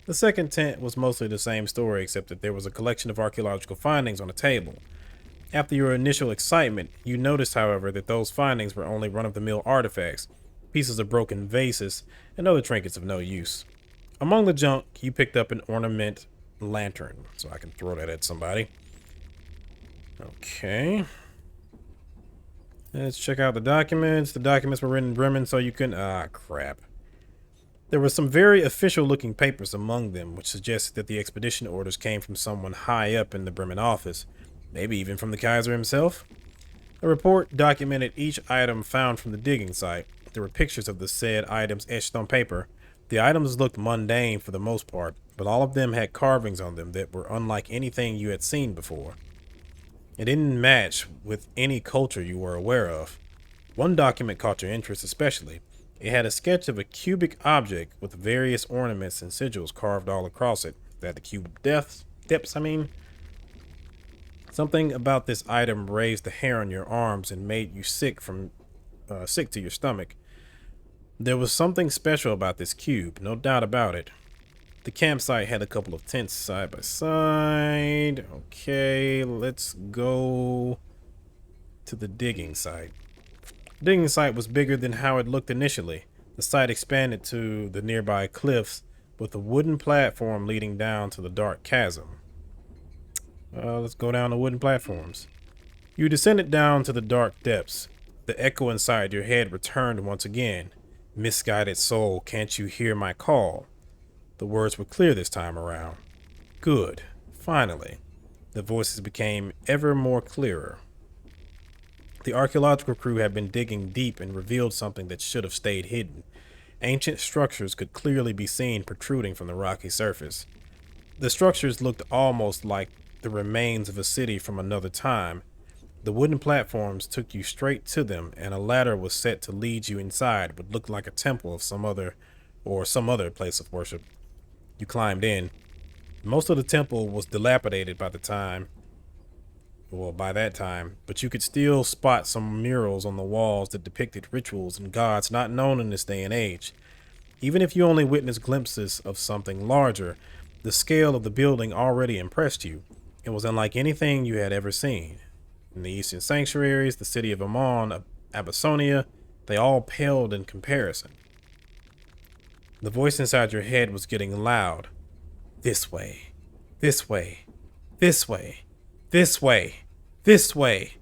The second tent was mostly the same story, except that there was a collection of archaeological findings on a table. After your initial excitement, you noticed, however, that those findings were only run-of-the-mill artifacts, pieces of broken vases, and other trinkets of no use. Among the junk, you picked up an ornament lantern, so I can throw that at somebody. Okay. Let's check out the documents. The documents were written in Bremen, so you can... crap. There were some very official-looking papers among them, which suggested that the expedition orders came from someone high up in the Bremen office, maybe even from the Kaiser himself. A report documented each item found from the digging site. There were pictures of the said items etched on paper. The items looked mundane for the most part, but all of them had carvings on them that were unlike anything you had seen before. It didn't match with any culture you were aware of. One document caught your interest especially. It had a sketch of a cubic object with various ornaments and sigils carved all across it. That the cube depths, Something about this item raised the hair on your arms and made you sick to your stomach. There was something special about this cube, no doubt about it. The campsite had a couple of tents side by side. Okay, let's go to the digging site. The digging site was bigger than how it looked initially. The site expanded to the nearby cliffs with a wooden platform leading down to the dark chasm. Let's go down the wooden platforms. You descended down to the dark depths. The echo inside your head returned once again. Misguided soul, can't you hear my call? The words were clear this time around. Good. Finally. The voices became ever more clearer. The archaeological crew had been digging deep and revealed something that should have stayed hidden. Ancient structures could clearly be seen protruding from the rocky surface. The structures looked almost like the remains of a city from another time. The wooden platforms took you straight to them, and a ladder was set to lead you inside what looked like a temple of some other place of worship. You climbed in. Most of the temple was dilapidated by that time, but you could still spot some murals on the walls that depicted rituals and gods not known in this day and age. Even if you only witnessed glimpses of something larger, the scale of the building already impressed you. It was unlike anything you had ever seen. In the eastern sanctuaries, the city of Amon, Abyssonia, they all paled in comparison. The voice inside your head was getting loud. This way, this way, this way, this way, this way,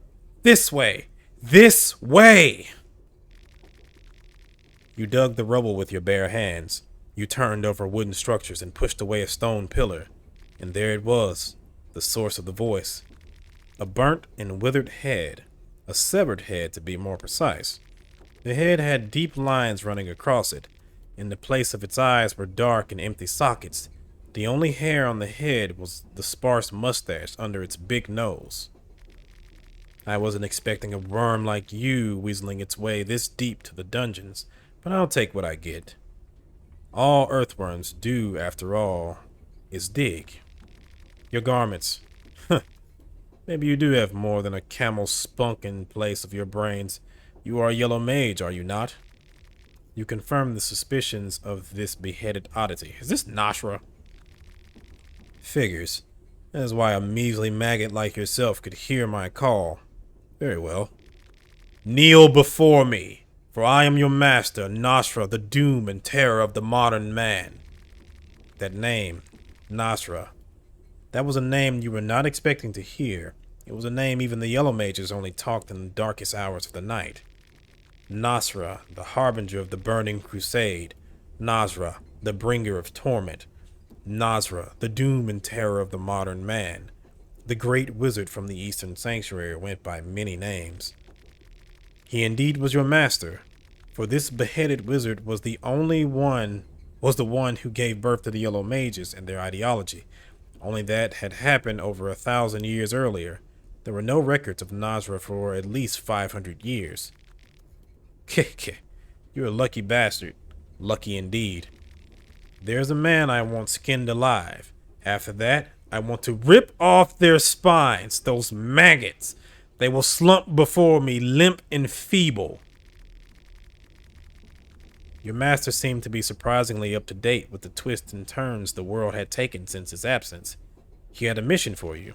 this way, this way. You dug the rubble with your bare hands. You turned over wooden structures and pushed away a stone pillar. And there it was, the source of the voice. A burnt and withered head. A severed head, to be more precise. The head had deep lines running across it. In the place of its eyes were dark and empty sockets. The only hair on the head was the sparse mustache under its big nose. I wasn't expecting a worm like you weaseling its way this deep to the dungeons, but I'll take what I get. All earthworms do, after all, is dig. Your garments. Maybe you do have more than a camel's spunk in place of your brains. You are a Yellow Mage, are you not? You confirm the suspicions of this beheaded oddity. Is this Nashra? Figures. That is why a measly maggot like yourself could hear my call. Very well. Kneel before me, for I am your master, Nashra, the doom and terror of the modern man. That name, Nashra. That was a name you were not expecting to hear. It was a name even the Yellow Mages only talked in the darkest hours of the night. Nasra, the harbinger of the burning crusade. Nasra, the bringer of torment. Nasra, the doom and terror of the modern man. The great wizard from the eastern sanctuary went by many names. He indeed was your master, for this beheaded wizard was the one who gave birth to the Yellow Mages and their ideology. only that had happened over 1,000 years earlier. There were no records of Nazra for at least 500 years. Keke, you're a lucky bastard. Lucky indeed. There's a man I want skinned alive. After that, I want to rip off their spines, those maggots. They will slump before me, limp and feeble. Your master seemed to be surprisingly up to date with the twists and turns the world had taken since his absence. He had a mission for you.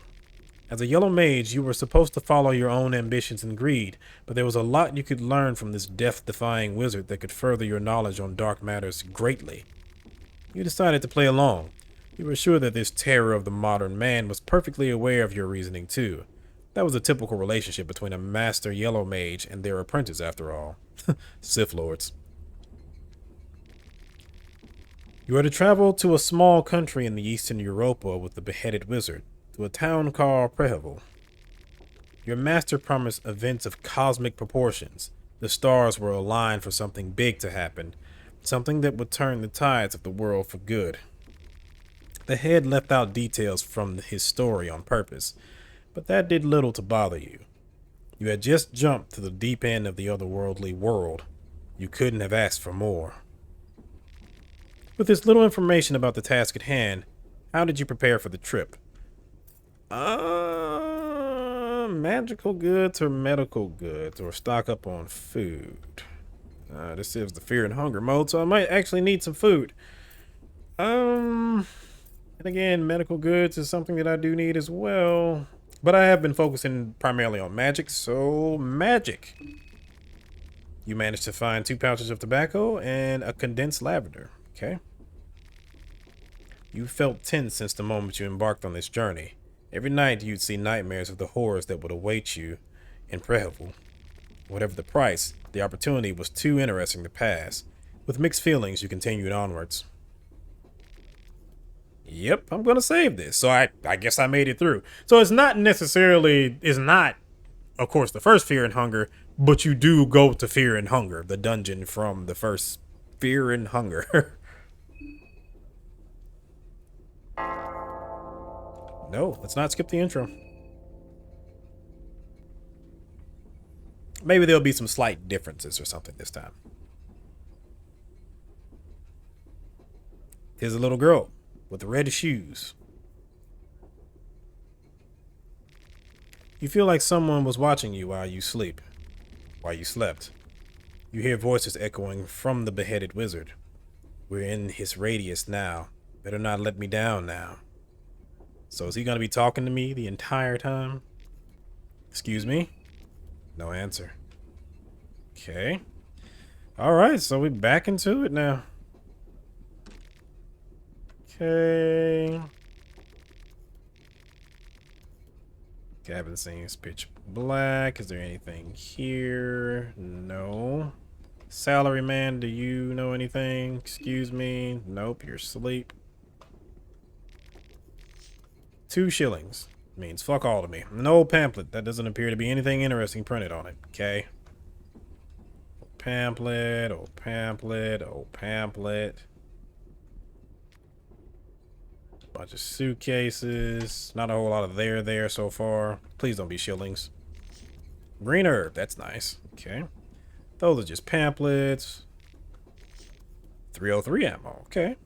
As a Yellow Mage, you were supposed to follow your own ambitions and greed, but there was a lot you could learn from this death-defying wizard that could further your knowledge on dark matters greatly. You decided to play along. You were sure that this terror of the modern man was perfectly aware of your reasoning too. That was a typical relationship between a master Yellow Mage and their apprentice, after all. Sith Lords. You are to travel to a small country in the eastern Europa with the beheaded wizard, to a town called Prehevel. Your master promised events of cosmic proportions. The stars were aligned for something big to happen, something that would turn the tides of the world for good. The head left out details from his story on purpose, but that did little to bother you. You had just jumped to the deep end of the otherworldly world. You couldn't have asked for more. With this little information about the task at hand, how did you prepare for the trip? Magical goods or medical goods, or stock up on food. This is the fear and hunger mode, so I might actually need some food. And again, medical goods is something that I do need as well. But I have been focusing primarily on magic, so magic. You managed to find 2 pouches of tobacco and a condensed lavender. Okay. You felt tense since the moment you embarked on this journey. Every night you'd see nightmares of the horrors that would await you in Prehevel. Whatever the price, the opportunity was too interesting to pass. With mixed feelings, you continued onwards. Yep, I'm gonna save this. So I guess I made it through. So it's not, of course, the first Fear and Hunger, but you do go to Fear and Hunger, the dungeon from the first Fear and Hunger. No, let's not skip the intro. Maybe there'll be some slight differences or something this time. Here's a little girl with red shoes. You feel like someone was watching you while you slept. You hear voices echoing from the beheaded wizard. We're in his radius now. Better not let me down now. So is he going to be talking to me the entire time? Excuse me? No answer. Okay. Alright, so we're back into it now. Okay. Cabin seems pitch black. Is there anything here? No. Salaryman, do you know anything? Excuse me. Nope, you're asleep. 2 shillings. Means fuck all to me. No pamphlet. That doesn't appear to be anything interesting printed on it. Okay. Pamphlet, oh pamphlet, oh pamphlet. Bunch of suitcases. Not a whole lot of there so far. Please don't be shillings. Green herb. That's nice. Okay. Those are just pamphlets. 303 ammo. Okay.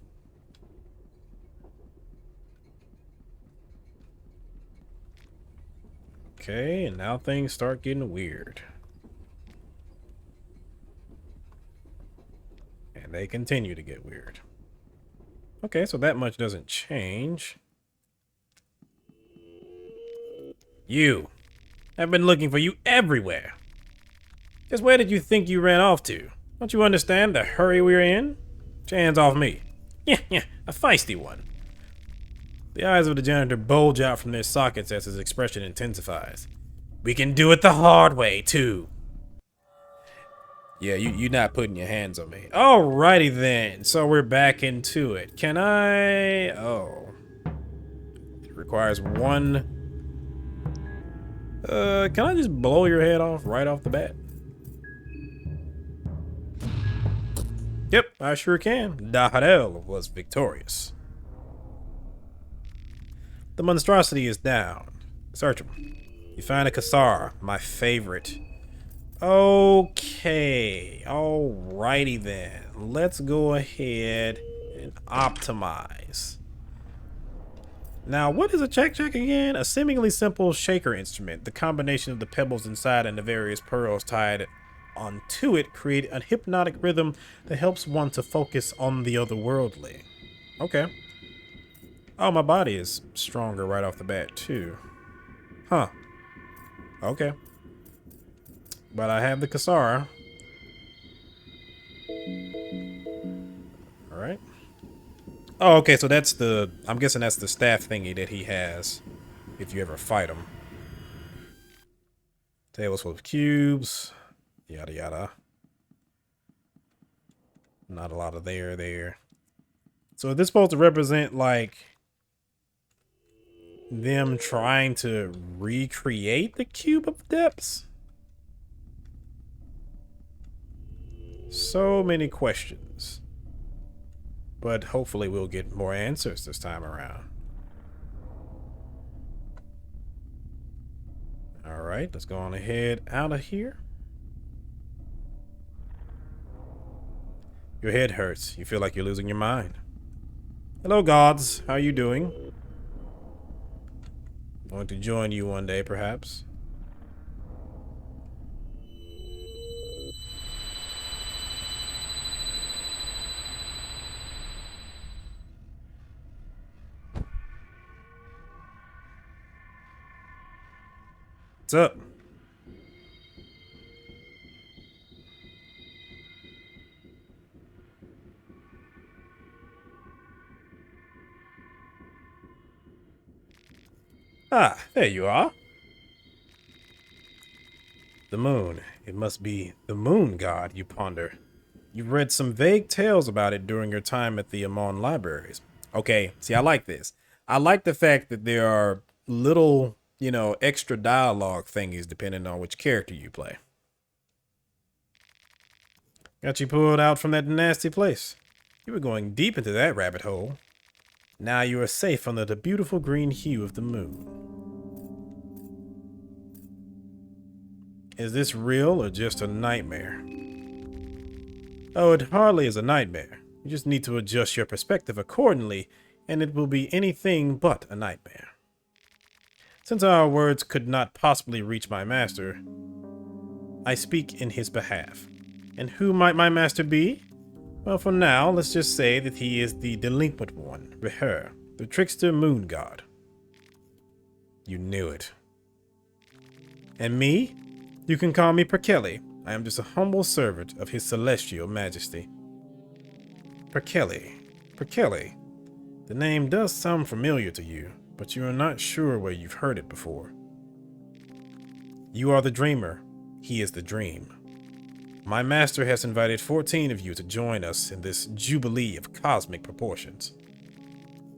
Okay, and now things start getting weird. And they continue to get weird. Okay, so that much doesn't change. You. I've been looking for you everywhere. Just where did you think you ran off to? Don't you understand the hurry we're in? Get your hands off me. Yeah, a feisty one. The eyes of the janitor bulge out from their sockets as his expression intensifies. We can do it the hard way, too. Yeah, you're not putting your hands on me. Alrighty then, so we're back into it. Can I... Oh. It requires 1... can I just blow your head off right off the bat? Yep, I sure can. Dahadel was victorious. The monstrosity is down. Searchable. You find a Kassar, my favorite. Okay. Alrighty then. Let's go ahead and optimize. Now, what is a check again? A seemingly simple shaker instrument. The combination of the pebbles inside and the various pearls tied onto it create a hypnotic rhythm that helps one to focus on the otherworldly. Okay. Oh, my body is stronger right off the bat, too. Huh. Okay. But I have the Kassara. Alright. Oh, okay, so that's the... I'm guessing that's the staff thingy that he has if you ever fight him. Tables full of cubes. Yada yada. Not a lot of there. So is this supposed to represent, like, them trying to recreate the Cube of Depths? So many questions. But hopefully we'll get more answers this time around. Alright, let's go on ahead out of here. Your head hurts. You feel like you're losing your mind. Hello, gods. How are you doing? Going to join you one day, perhaps. What's up? Ah, there you are. The moon. It must be the moon god, you ponder. You've read some vague tales about it during your time at the Amon libraries. Okay, see, I like this. I like the fact that there are little, extra dialogue thingies depending on which character you play. Got you pulled out from that nasty place. You were going deep into that rabbit hole. Now you are safe under the beautiful green hue of the moon. Is this real or just a nightmare? Oh, it hardly is a nightmare. You just need to adjust your perspective accordingly, and it will be anything but a nightmare. Since our words could not possibly reach my master, I speak in his behalf. And who might my master be? Well, for now, let's just say that he is the delinquent one, Reher, the trickster moon god. You knew it. And me? You can call me Perkelly. I am just a humble servant of his celestial majesty. Perkelly. The name does sound familiar to you, but you are not sure where you've heard it before. You are the dreamer. He is the dream. My master has invited 14 of you to join us in this jubilee of cosmic proportions.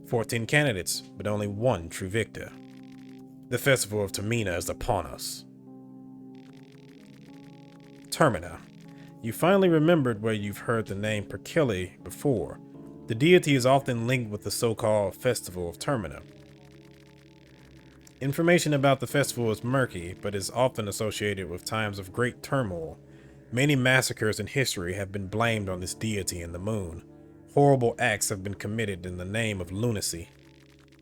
14 candidates, but only one true victor. The Festival of Termina is upon us. Termina. You finally remembered where you've heard the name Perkelly before. The deity is often linked with the so-called Festival of Termina. Information about the festival is murky, but is often associated with times of great turmoil. Many massacres in history have been blamed on this deity and the moon. Horrible acts have been committed in the name of lunacy.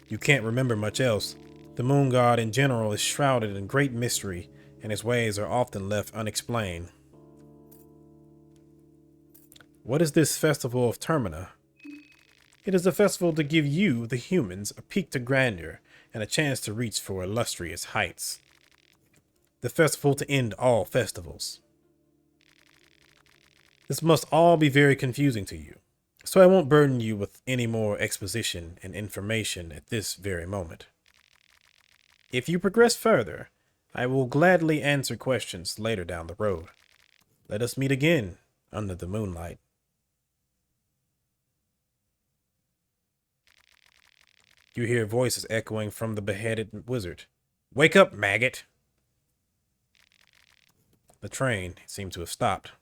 You can't remember much else. The moon god in general is shrouded in great mystery, and his ways are often left unexplained. What is this Festival of Termina? It is a festival to give you, the humans, a peek to grandeur and a chance to reach for illustrious heights. The festival to end all festivals. This must all be very confusing to you, so I won't burden you with any more exposition and information at this very moment. If you progress further, I will gladly answer questions later down the road. Let us meet again under the moonlight. You hear voices echoing from the beheaded wizard. Wake up, maggot! The train seemed to have stopped.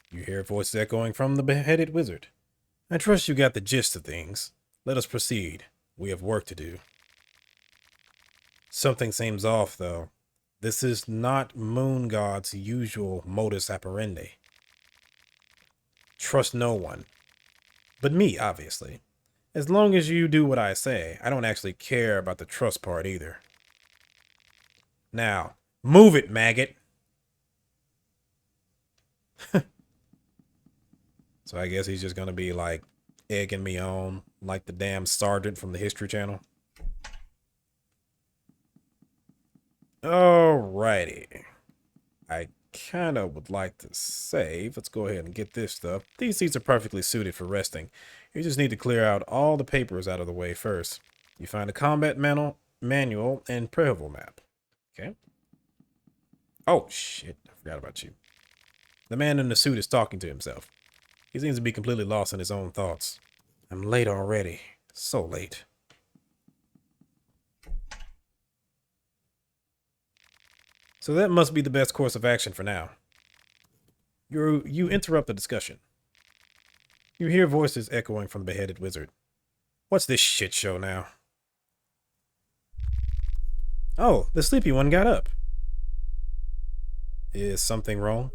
You hear voices echoing from the beheaded wizard. I trust you got the gist of things. Let us proceed. We have work to do. Something seems off, though. This is not Moon God's usual modus operandi. Trust no one. But me, obviously. As long as you do what I say, I don't actually care about the trust part either. Now, move it, maggot! So I guess he's just gonna be like egging me on like the damn sergeant from the History Channel. Alrighty. I kinda would like to save. Let's go ahead and get this stuff. These seats are perfectly suited for resting. You just need to clear out all the papers out of the way first. You find a combat manual and Preval map. Okay. Oh, shit. I forgot about you. The man in the suit is talking to himself. He seems to be completely lost in his own thoughts. I'm late already. So late. So that must be the best course of action for now. You interrupt the discussion. You hear voices echoing from the beheaded wizard. What's this shit show now? Oh, the sleepy one got up. Is something wrong?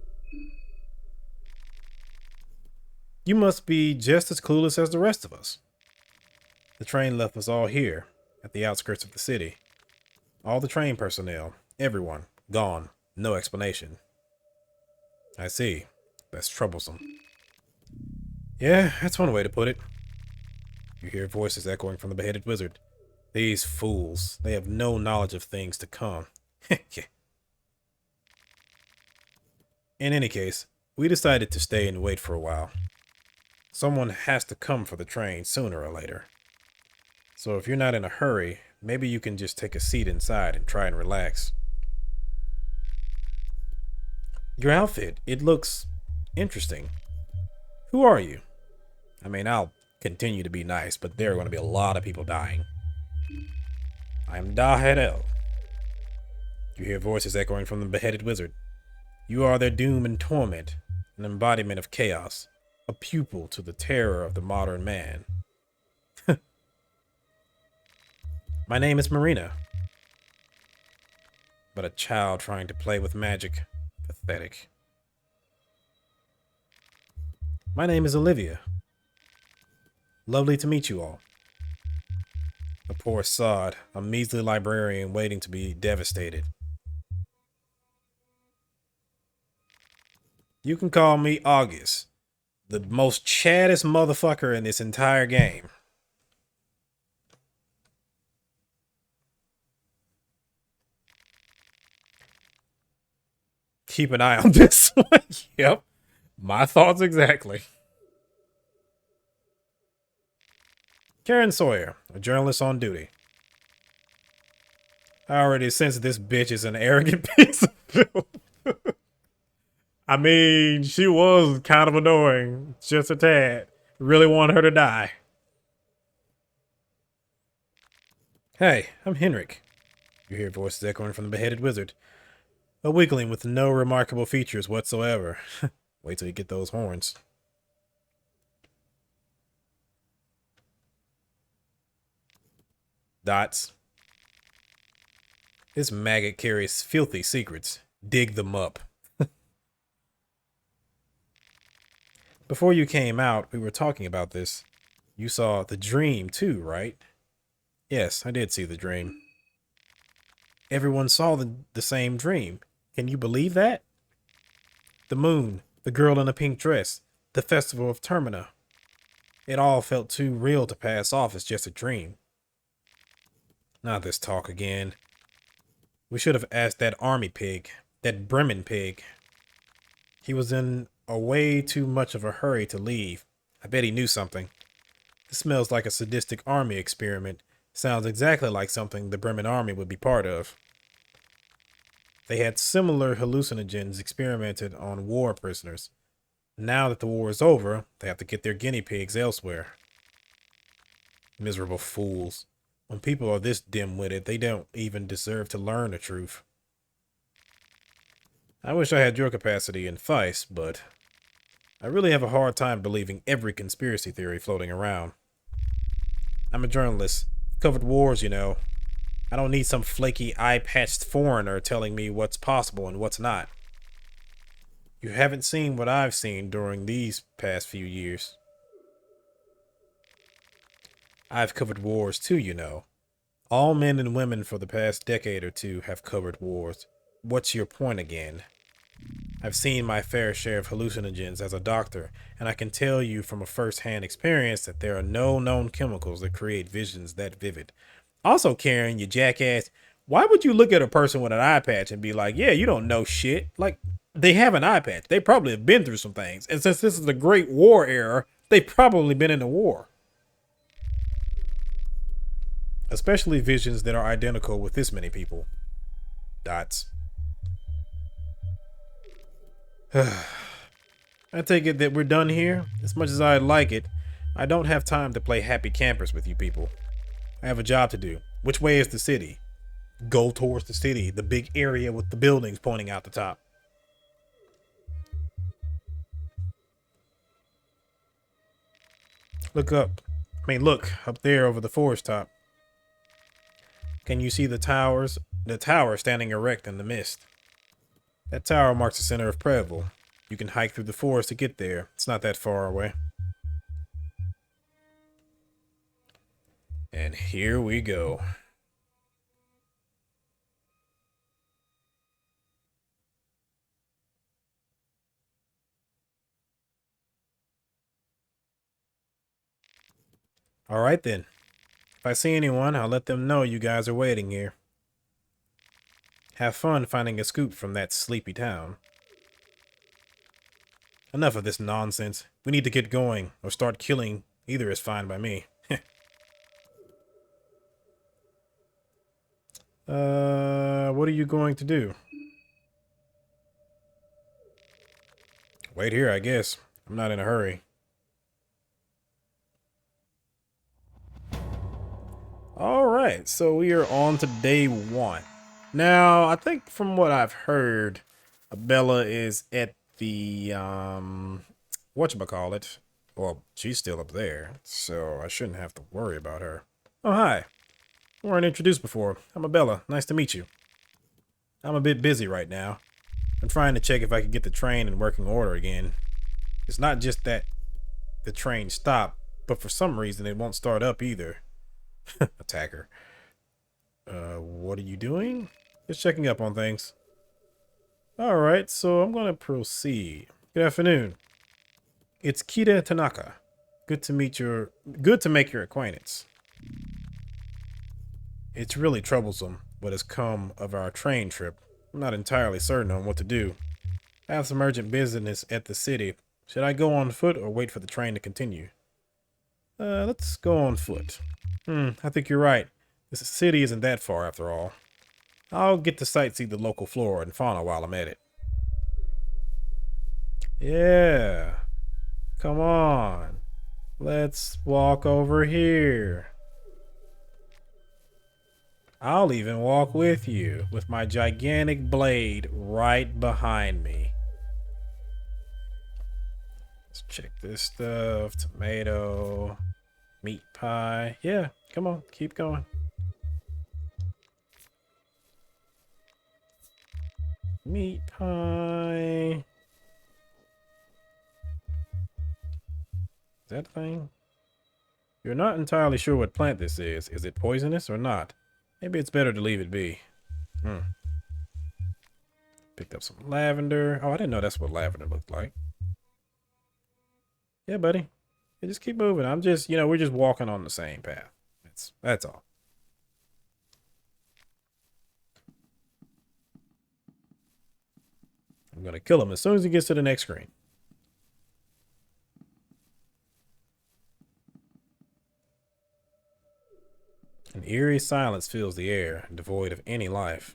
You must be just as clueless as the rest of us. The train left us all here, at the outskirts of the city. All the train personnel, everyone, gone. No explanation. I see. That's troublesome. Yeah, that's one way to put it. You hear voices echoing from the beheaded wizard. These fools, they have no knowledge of things to come. In any case, we decided to stay and wait for a while. Someone has to come for the train sooner or later. So if you're not in a hurry, maybe you can just take a seat inside and try and relax. Your outfit, it looks interesting. Who are you? I mean, I'll continue to be nice, but there are going to be a lot of people dying. I'm Dahedel. You hear voices echoing from the beheaded wizard. You are their doom and torment, an embodiment of chaos, a pupil to the terror of the modern man. My name is Marina. But a child trying to play with magic. Pathetic. My name is Olivia. Lovely to meet you all. A poor sod, a measly librarian waiting to be devastated. You can call me August, the most chaddest motherfucker in this entire game. Keep an eye on this one. Yep. My thoughts exactly. Karen Sawyer, a journalist on duty. I already sense this bitch is an arrogant piece of filth. I mean, she was kind of annoying. Just a tad. Really want her to die. Hey, I'm Henrik. You hear voices echoing from the beheaded wizard. A weakling with no remarkable features whatsoever. Wait till you get those horns. Dots. This maggot carries filthy secrets. Dig them up. Before you came out, we were talking about this. You saw the dream too, right? Yes, I did see the dream. Everyone saw the same dream. Can you believe that? The moon, the girl in a pink dress, the Festival of Termina. It all felt too real to pass off as just a dream. Not this talk again. We should have asked that army pig, that Bremen pig. He was in a way too much of a hurry to leave. I bet he knew something. This smells like a sadistic army experiment. Sounds exactly like something the Bremen army would be part of. They had similar hallucinogens experimented on war prisoners. Now that the war is over, they have to get their guinea pigs elsewhere. Miserable fools. When people are this dim-witted, they don't even deserve to learn the truth. I wish I had your capacity in Feist, but I really have a hard time believing every conspiracy theory floating around. I'm a journalist. Covered wars, you know. I don't need some flaky eye-patched foreigner telling me what's possible and what's not. You haven't seen what I've seen during these past few years. I've covered wars too, you know. All men and women for the past decade or two have covered wars. What's your point again? I've seen my fair share of hallucinogens as a doctor, and I can tell you from a first-hand experience that there are no known chemicals that create visions that vivid. Also, Karen, you jackass, why would you look at a person with an eye patch and be like, yeah, you don't know shit? Like, they have an eye patch. They probably have been through some things. And since this is the Great War era, they've probably been in a war. Especially visions that are identical with this many people. Dots. I take it that we're done here. As much as I'd like it, I don't have time to play happy campers with you people. I have a job to do. Which way is the city? Go towards the city, the big area with the buildings pointing out the top. Look up. Look up there over the forest top. Can you see the towers? The tower standing erect in the mist. That tower marks the center of Preville. You can hike through the forest to get there. It's not that far away. And here we go. All right then. If I see anyone, I'll let them know you guys are waiting here. Have fun finding a scoop from that sleepy town. Enough of this nonsense. We need to get going, or start killing. Either is fine by me. What are you going to do? Wait here, I guess. I'm not in a hurry. Alright, so we are on to day 1. Now, I think from what I've heard, Bella is at the, whatchamacallit. Well, she's still up there, so I shouldn't have to worry about her. Oh, hi. We weren't introduced before. I'm Bella. Nice to meet you. I'm a bit busy right now. I'm trying to check if I can get the train in working order again. It's not just that the train stopped, but for some reason it won't start up either. Attacker. What are you doing? Just checking up on things. Alright, so I'm gonna proceed. Good afternoon. It's Kita Tanaka. Good to make your acquaintance. It's really troublesome what has come of our train trip. I'm not entirely certain on what to do. I have some urgent business at the city. Should I go on foot or wait for the train to continue? Let's go on foot. I think you're right. This city isn't that far after all. I'll get to sightsee the local flora and fauna while I'm at it. Yeah. Come on. Let's walk over here. I'll even walk with you, with my gigantic blade right behind me. Let's check this stuff. Tomato, meat pie. Yeah, come on, keep going. Meat pie. Is that a thing? You're not entirely sure what plant this is. Is it poisonous or not? Maybe it's better to leave it be. Picked up some lavender. Oh, I didn't know that's what lavender looked like. Yeah, buddy. Yeah, just keep moving. I'm just, we're just walking on the same path. That's all. I'm gonna kill him as soon as he gets to the next screen. An eerie silence fills the air, devoid of any life.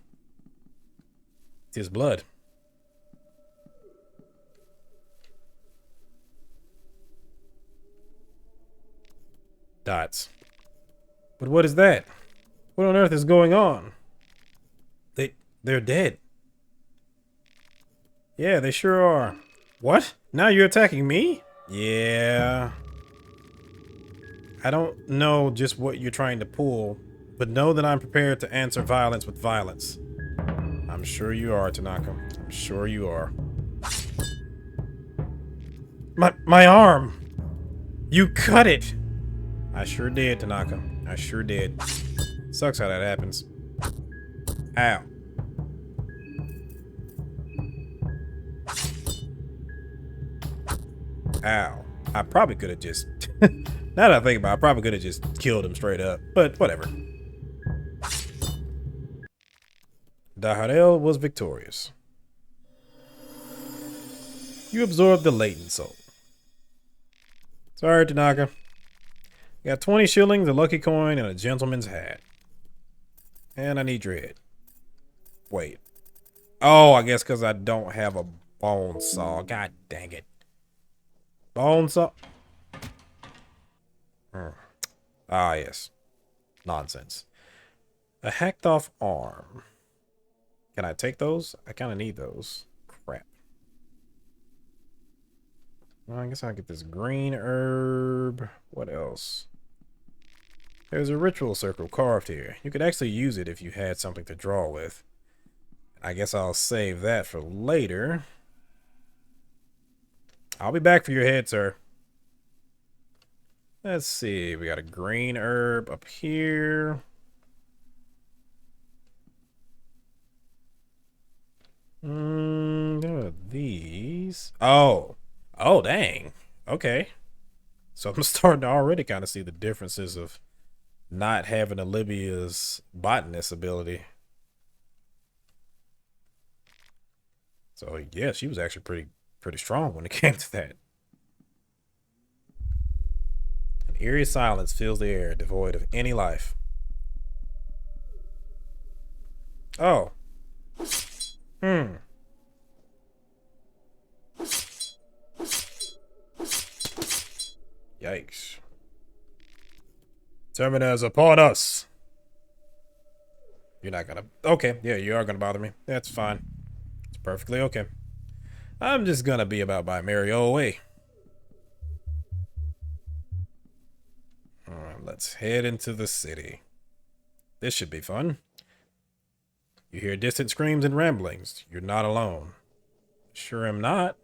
It's his blood. Dots. But what is that? What on earth is going on? They're dead. Yeah, they sure are. What? Now you're attacking me? Yeah. I don't know just what you're trying to pull, but know that I'm prepared to answer violence with violence. I'm sure you are, Tanaka. I'm sure you are. My arm! You cut it! I sure did, Tanaka. I sure did. Sucks how that happens. Ow. Ow. I probably could have just... now that I think about it, I probably could have just killed him straight up. But whatever. Daharel was victorious. You absorbed the latent soul. Sorry, Tanaka. You got 20 shillings, a lucky coin, and a gentleman's hat. And I need your head. Wait. Oh, I guess because I don't have a bone saw. God dang it. Bone saw? Ah, yes. Nonsense. A hacked off arm. Can I take those? I kind of need those. Crap. Well, I guess I'll get this green herb. What else? There's a ritual circle carved here. You could actually use it if you had something to draw with. I guess I'll save that for later. I'll be back for your head, sir. Let's see. We got a green herb up here. These. Oh. Oh, dang. Okay. So I'm starting to already kind of see the differences of not having Olivia's botanist ability. So yeah, she was actually pretty strong when it came to that. An eerie silence fills the air, devoid of any life. Oh. Yikes. Termina is upon us. You're not gonna... Okay, yeah, you are gonna bother me. That's fine. It's perfectly okay. I'm just gonna be about my merry old way. Alright, let's head into the city. This should be fun. You hear distant screams and ramblings. You're not alone. Sure am not.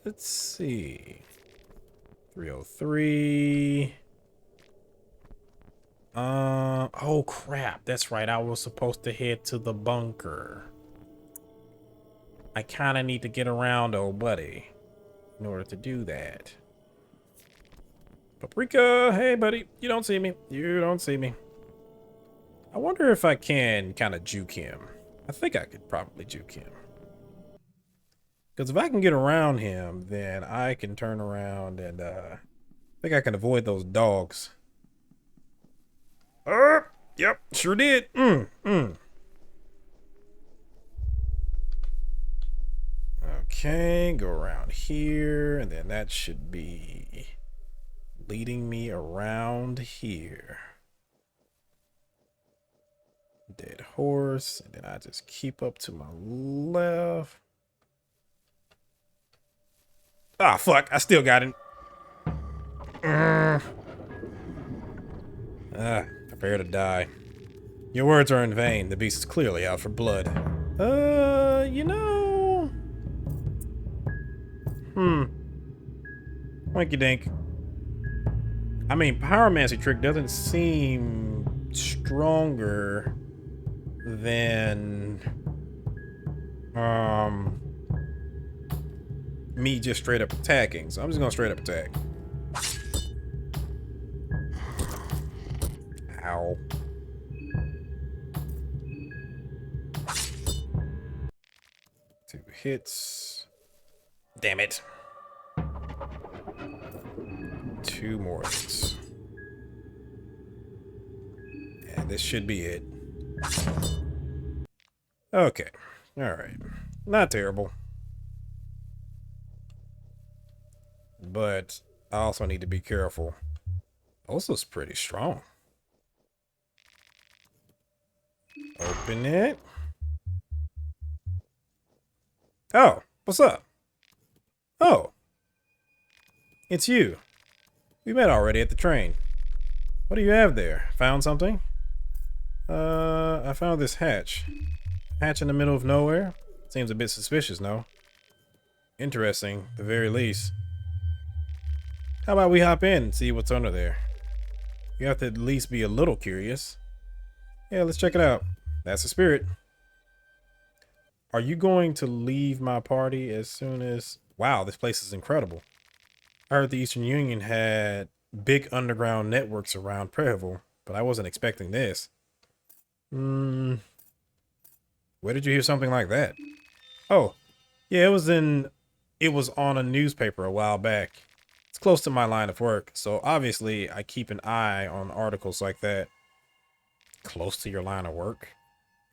Let's see. 303. Oh crap. That's right. I was supposed to head to the bunker. I kind of need to get around, old buddy, in order to do that. Paprika, hey buddy. You don't see me. You don't see me. I wonder if I can kind of juke him. I think I could probably juke him. Because if I can get around him, then I can turn around and I think I can avoid those dogs. Yep, sure did. Okay, go around here, and then that should be leading me around here. Dead horse, and then I just keep up to my left. Ah, fuck, I still got him. Prepare to die. Your words are in vain. The beast is clearly out for blood. You know... Winky dink. I mean, pyromancy trick doesn't seem stronger than... me just straight up attacking. So I'm just gonna straight up attack. Ow. Two hits. Damn it. Two more hits. And this should be it. Okay. Alright. Not terrible. But I also need to be careful. Also's pretty strong. Open it. Oh, what's up? Oh. It's you. We met already at the train. What do you have there? Found something? I found this hatch. Hatch in the middle of nowhere? Seems a bit suspicious, no? Interesting, at the very least. How about we hop in and see what's under there? You have to at least be a little curious. Yeah, let's check it out. That's the spirit. Are you going to leave my party as soon as... Wow, this place is incredible. I heard the Eastern Union had big underground networks around Prehival, but I wasn't expecting this. Where did you hear something like that? Oh, yeah, it was on a newspaper a while back. It's close to my line of work, so obviously I keep an eye on articles like that. Close to your line of work?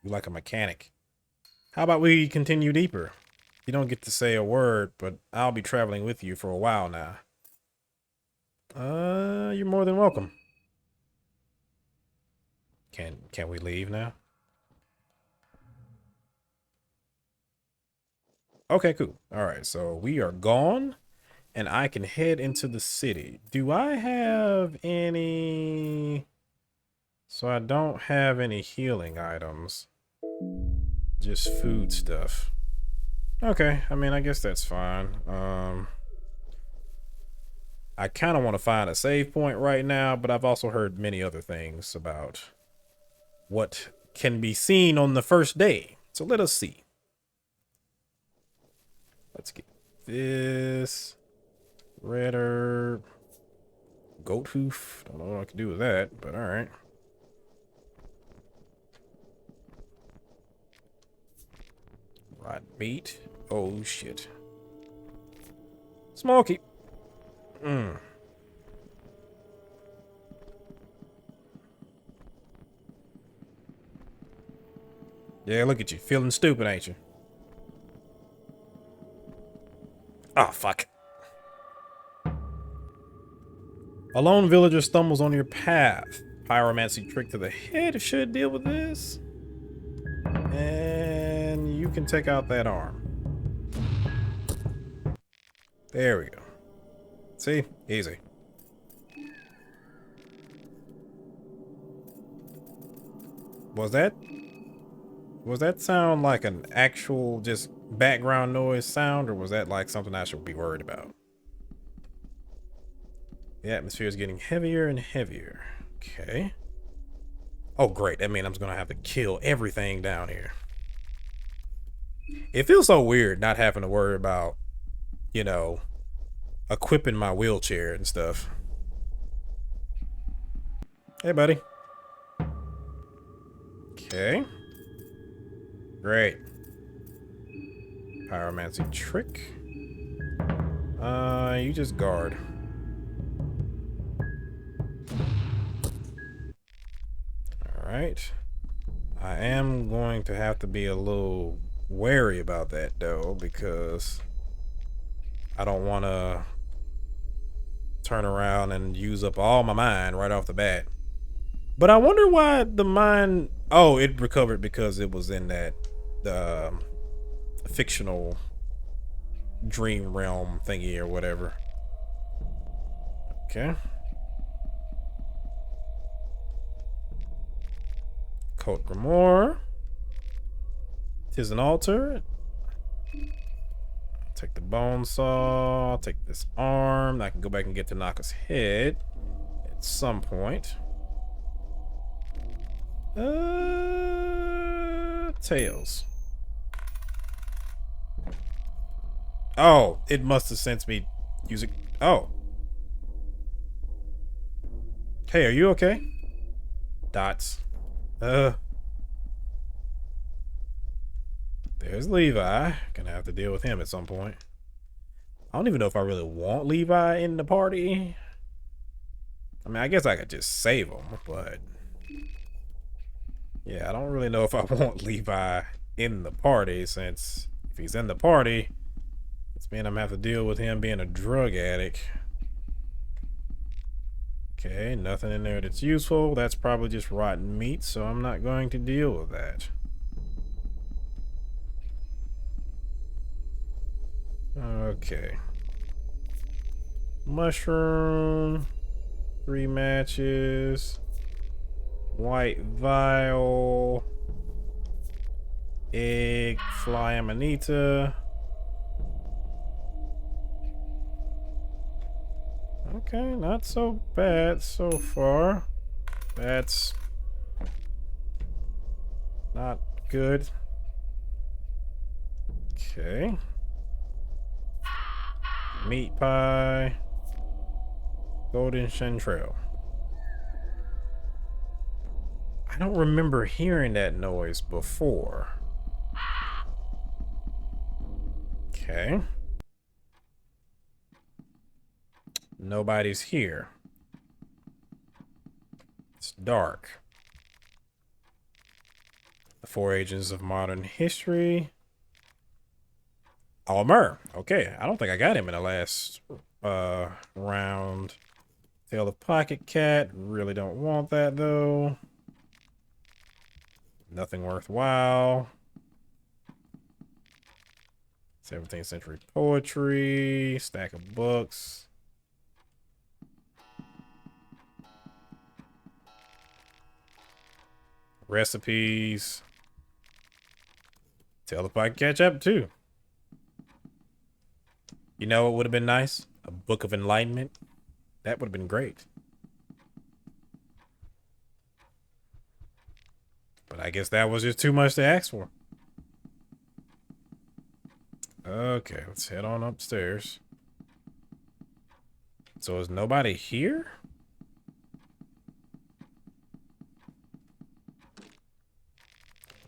You like a mechanic. How about we continue deeper? You don't get to say a word, but I'll be traveling with you for a while now. You're more than welcome. Can we leave now? Okay, cool. All right, so we are gone, and I can head into the city. Do I have any... So I don't have any healing items. Just food stuff. Okay, I mean, I guess that's fine. I kind of want to find a save point right now, but I've also heard many other things about what can be seen on the first day. So let us see. Let's get this. Red herb. Goat hoof. Don't know what I can do with that, but alright. Rotten meat. Oh shit. Smoky. Yeah, look at you. Feeling stupid, ain't you? Oh, fuck. A lone villager stumbles on your path. Pyromancy trick to the head should deal with this. And you can take out that arm. There we go. See? Easy. Was that sound like an actual just background noise sound, or was that like something I should be worried about? The atmosphere is getting heavier and heavier. Okay. Oh, great. That means I'm going to have to kill everything down here. It feels so weird not having to worry about, you know, equipping my wheelchair and stuff. Hey, buddy. Okay. Great. Pyromancy trick. You just guard. Alright. I am going to have to be a little wary about that, though, because I don't want to turn around and use up all my mind right off the bat. But I wonder why the mind... Oh, it recovered because it was in that fictional dream realm thingy or whatever. Okay. Coat Grimoire. Tis an altar. Take the bone saw. I'll take this arm. I can go back and get to Naka's head at some point. Tails. Oh, it must have sensed me using... Oh. Hey, are you okay? Dots. There's Levi. Gonna have to deal with him at some point. I don't even know if I really want Levi in the party. I mean, I guess I could just save him, but... Yeah, I don't really know if I want Levi in the party, since if he's in the party, it's mean I'm gonna have to deal with him being a drug addict. Okay, nothing in there that's useful. That's probably just rotten meat, so I'm not going to deal with that. Okay. Mushroom. 3 matches. White vial. Egg. Fly amanita. Okay, not so bad so far. That's not good. Okay. Meat pie. Golden chanterelle. I don't remember hearing that noise before. Okay. Nobody's here. It's dark. The 4 agents of modern history. Almer. Okay, I don't think I got him in the last round. Tale of Pocket Cat. Really don't want that though. Nothing worthwhile. 17th century poetry. Stack of books. Recipes. Tale of Pocket Cat Chapter 2. You know what would have been nice? A Book of Enlightenment. That would have been great. But I guess that was just too much to ask for. Okay, let's head on upstairs. So is nobody here?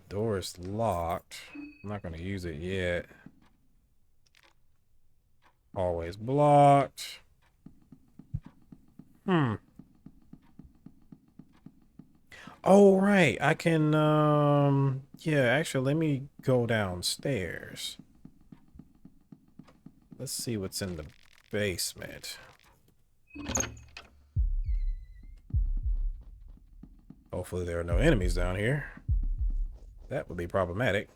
Door is locked. I'm not going to use it yet. Always blocked. Oh, right. I can, yeah, actually, let me go downstairs. Let's see what's in the basement. Hopefully there are no enemies down here. That would be problematic.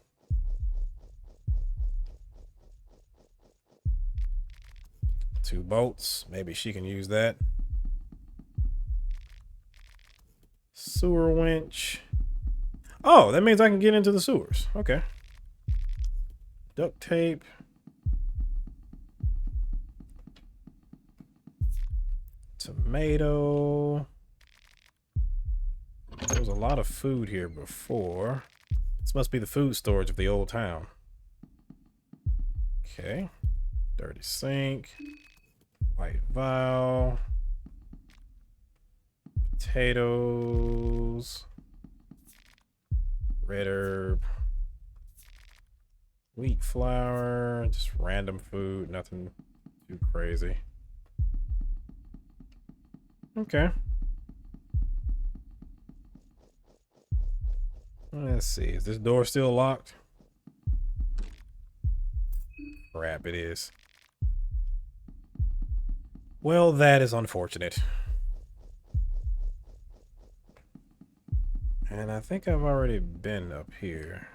Two bolts. Maybe she can use that. Sewer winch. Oh, that means I can get into the sewers. Okay. Duct tape. Tomato. There was a lot of food here before. This must be the food storage of the old town. Okay. Dirty sink. White vial. Potatoes. Red herb. Wheat flour. Just random food. Nothing too crazy. Okay. Let's see. Is this door still locked? Crap, it is. Well, that is unfortunate. And I think I've already been up here.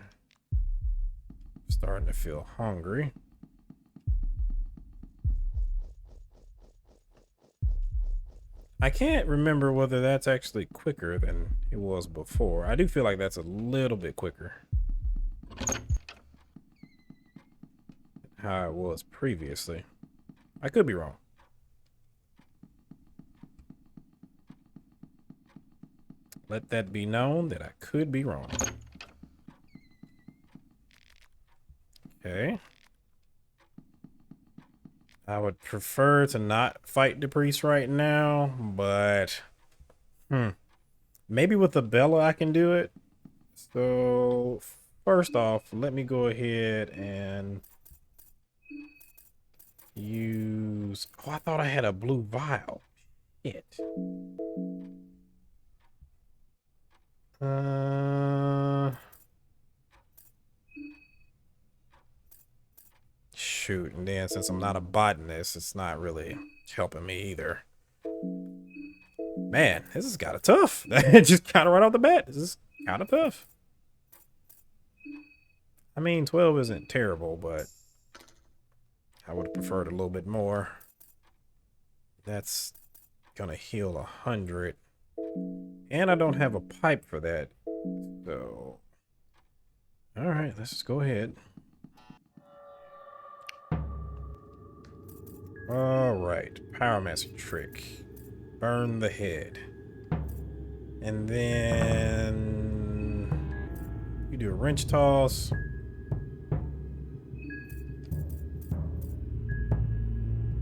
Starting to feel hungry. I can't remember whether that's actually quicker than it was before. I do feel like that's a little bit quicker. How it was previously. I could be wrong. Let that be known that I could be wrong. Okay. I would prefer to not fight the priest right now, but maybe with the Bella I can do it. So first off, let me go ahead and use... Oh, I thought I had a blue vial. Shit. Shoot, and then since I'm not a botanist, it's not really helping me either. Man, this is kind of tough. Just kind of right off the bat, this is kind of tough. I mean, 12 isn't terrible, but I would have preferred a little bit more. That's gonna heal 100. And I don't have a pipe for that. So, all right, let's just go ahead. All right, Pyromancer trick. Burn the head. And then you do a wrench toss.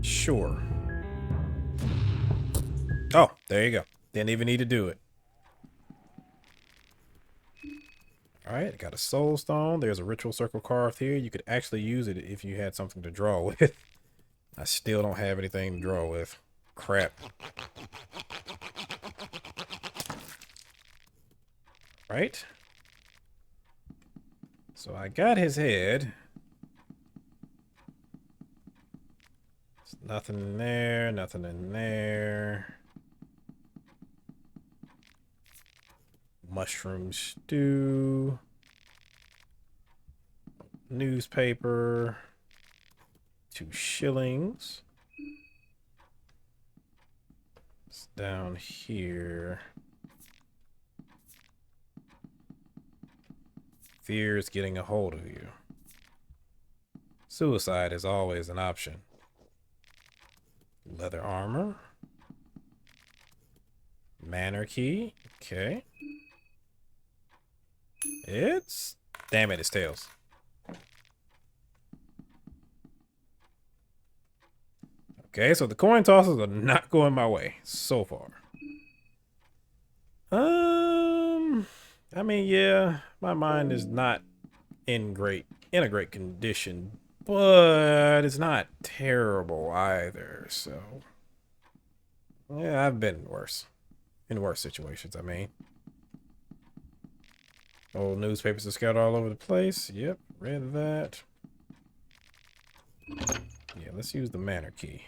Sure. Oh, there you go. Didn't even need to do it. All right, got a soul stone. There's a ritual circle carved here. You could actually use it if you had something to draw with. I still don't have anything to draw with. Crap. Right? So I got his head. There's nothing in there, nothing in there. Mushroom stew. Newspaper. 2 shillings. It's down here. Fear is getting a hold of you. Suicide is always an option. Leather armor. Manor key. Okay. It's... Damn it, it's tails. Okay, so the coin tosses are not going my way so far. I mean, yeah, my mind is not in a great condition, but it's not terrible either. So, yeah, I've been worse, in worse situations. I mean, old newspapers are scattered all over the place. Yep, read that. Yeah, let's use the manor key.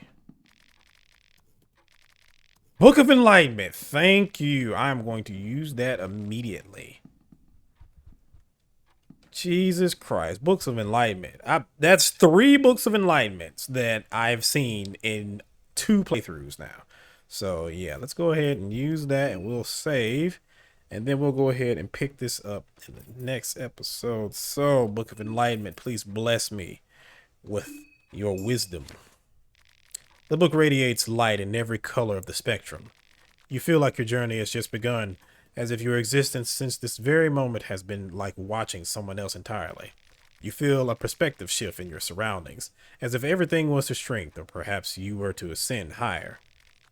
Book of Enlightenment. Thank you. I'm going to use that immediately. Jesus Christ. Books of Enlightenment. That's 3 books of enlightenments that I've seen in 2 playthroughs now. So, yeah, let's go ahead and use that and we'll save. And then we'll go ahead and pick this up in the next episode. So, Book of Enlightenment, please bless me with your wisdom. The book radiates light in every color of the spectrum. You feel like your journey has just begun, as if your existence since this very moment has been like watching someone else entirely. You feel a perspective shift in your surroundings, as if everything was to shrink, or perhaps you were to ascend higher.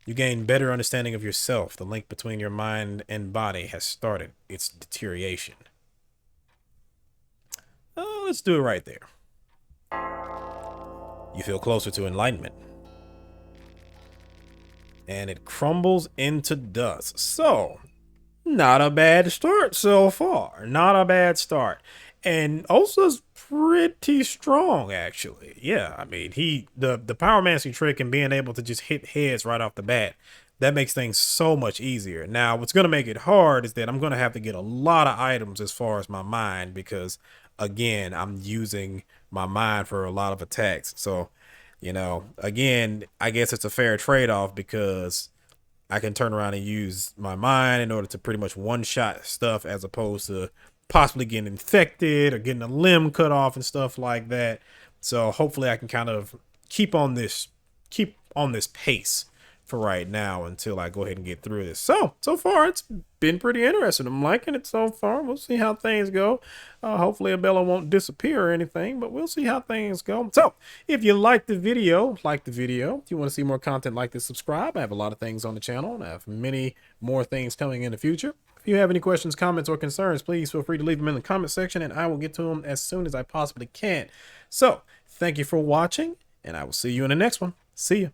You gain better understanding of yourself. The link between your mind and body has started its deterioration. Let's do it right there. You feel closer to enlightenment. And it crumbles into dust. So, not a bad start so far. Not a bad start. And Osa's pretty strong, actually. Yeah, I mean, the pyromancy trick and being able to just hit heads right off the bat, that makes things so much easier. Now, what's going to make it hard is that I'm going to have to get a lot of items as far as my mind because, again, I'm using my mind for a lot of attacks. So, you know, again, I guess it's a fair trade-off because I can turn around and use my mind in order to pretty much one-shot stuff as opposed to possibly getting infected or getting a limb cut off and stuff like that. So hopefully I can kind of keep on this pace for right now until I go ahead and get through this. So far it's been pretty interesting. I'm liking it so far. We'll see how things go. Hopefully Abella won't disappear or anything, but we'll see how things go. So if you like the video, If you want to see more content like this, subscribe. I have a lot of things on the channel and I have many more things coming in the future. If you have any questions, comments, or concerns, please feel free to leave them in the comment section and I will get to them as soon as I possibly can. So thank you for watching and I will see you in the next one. See ya.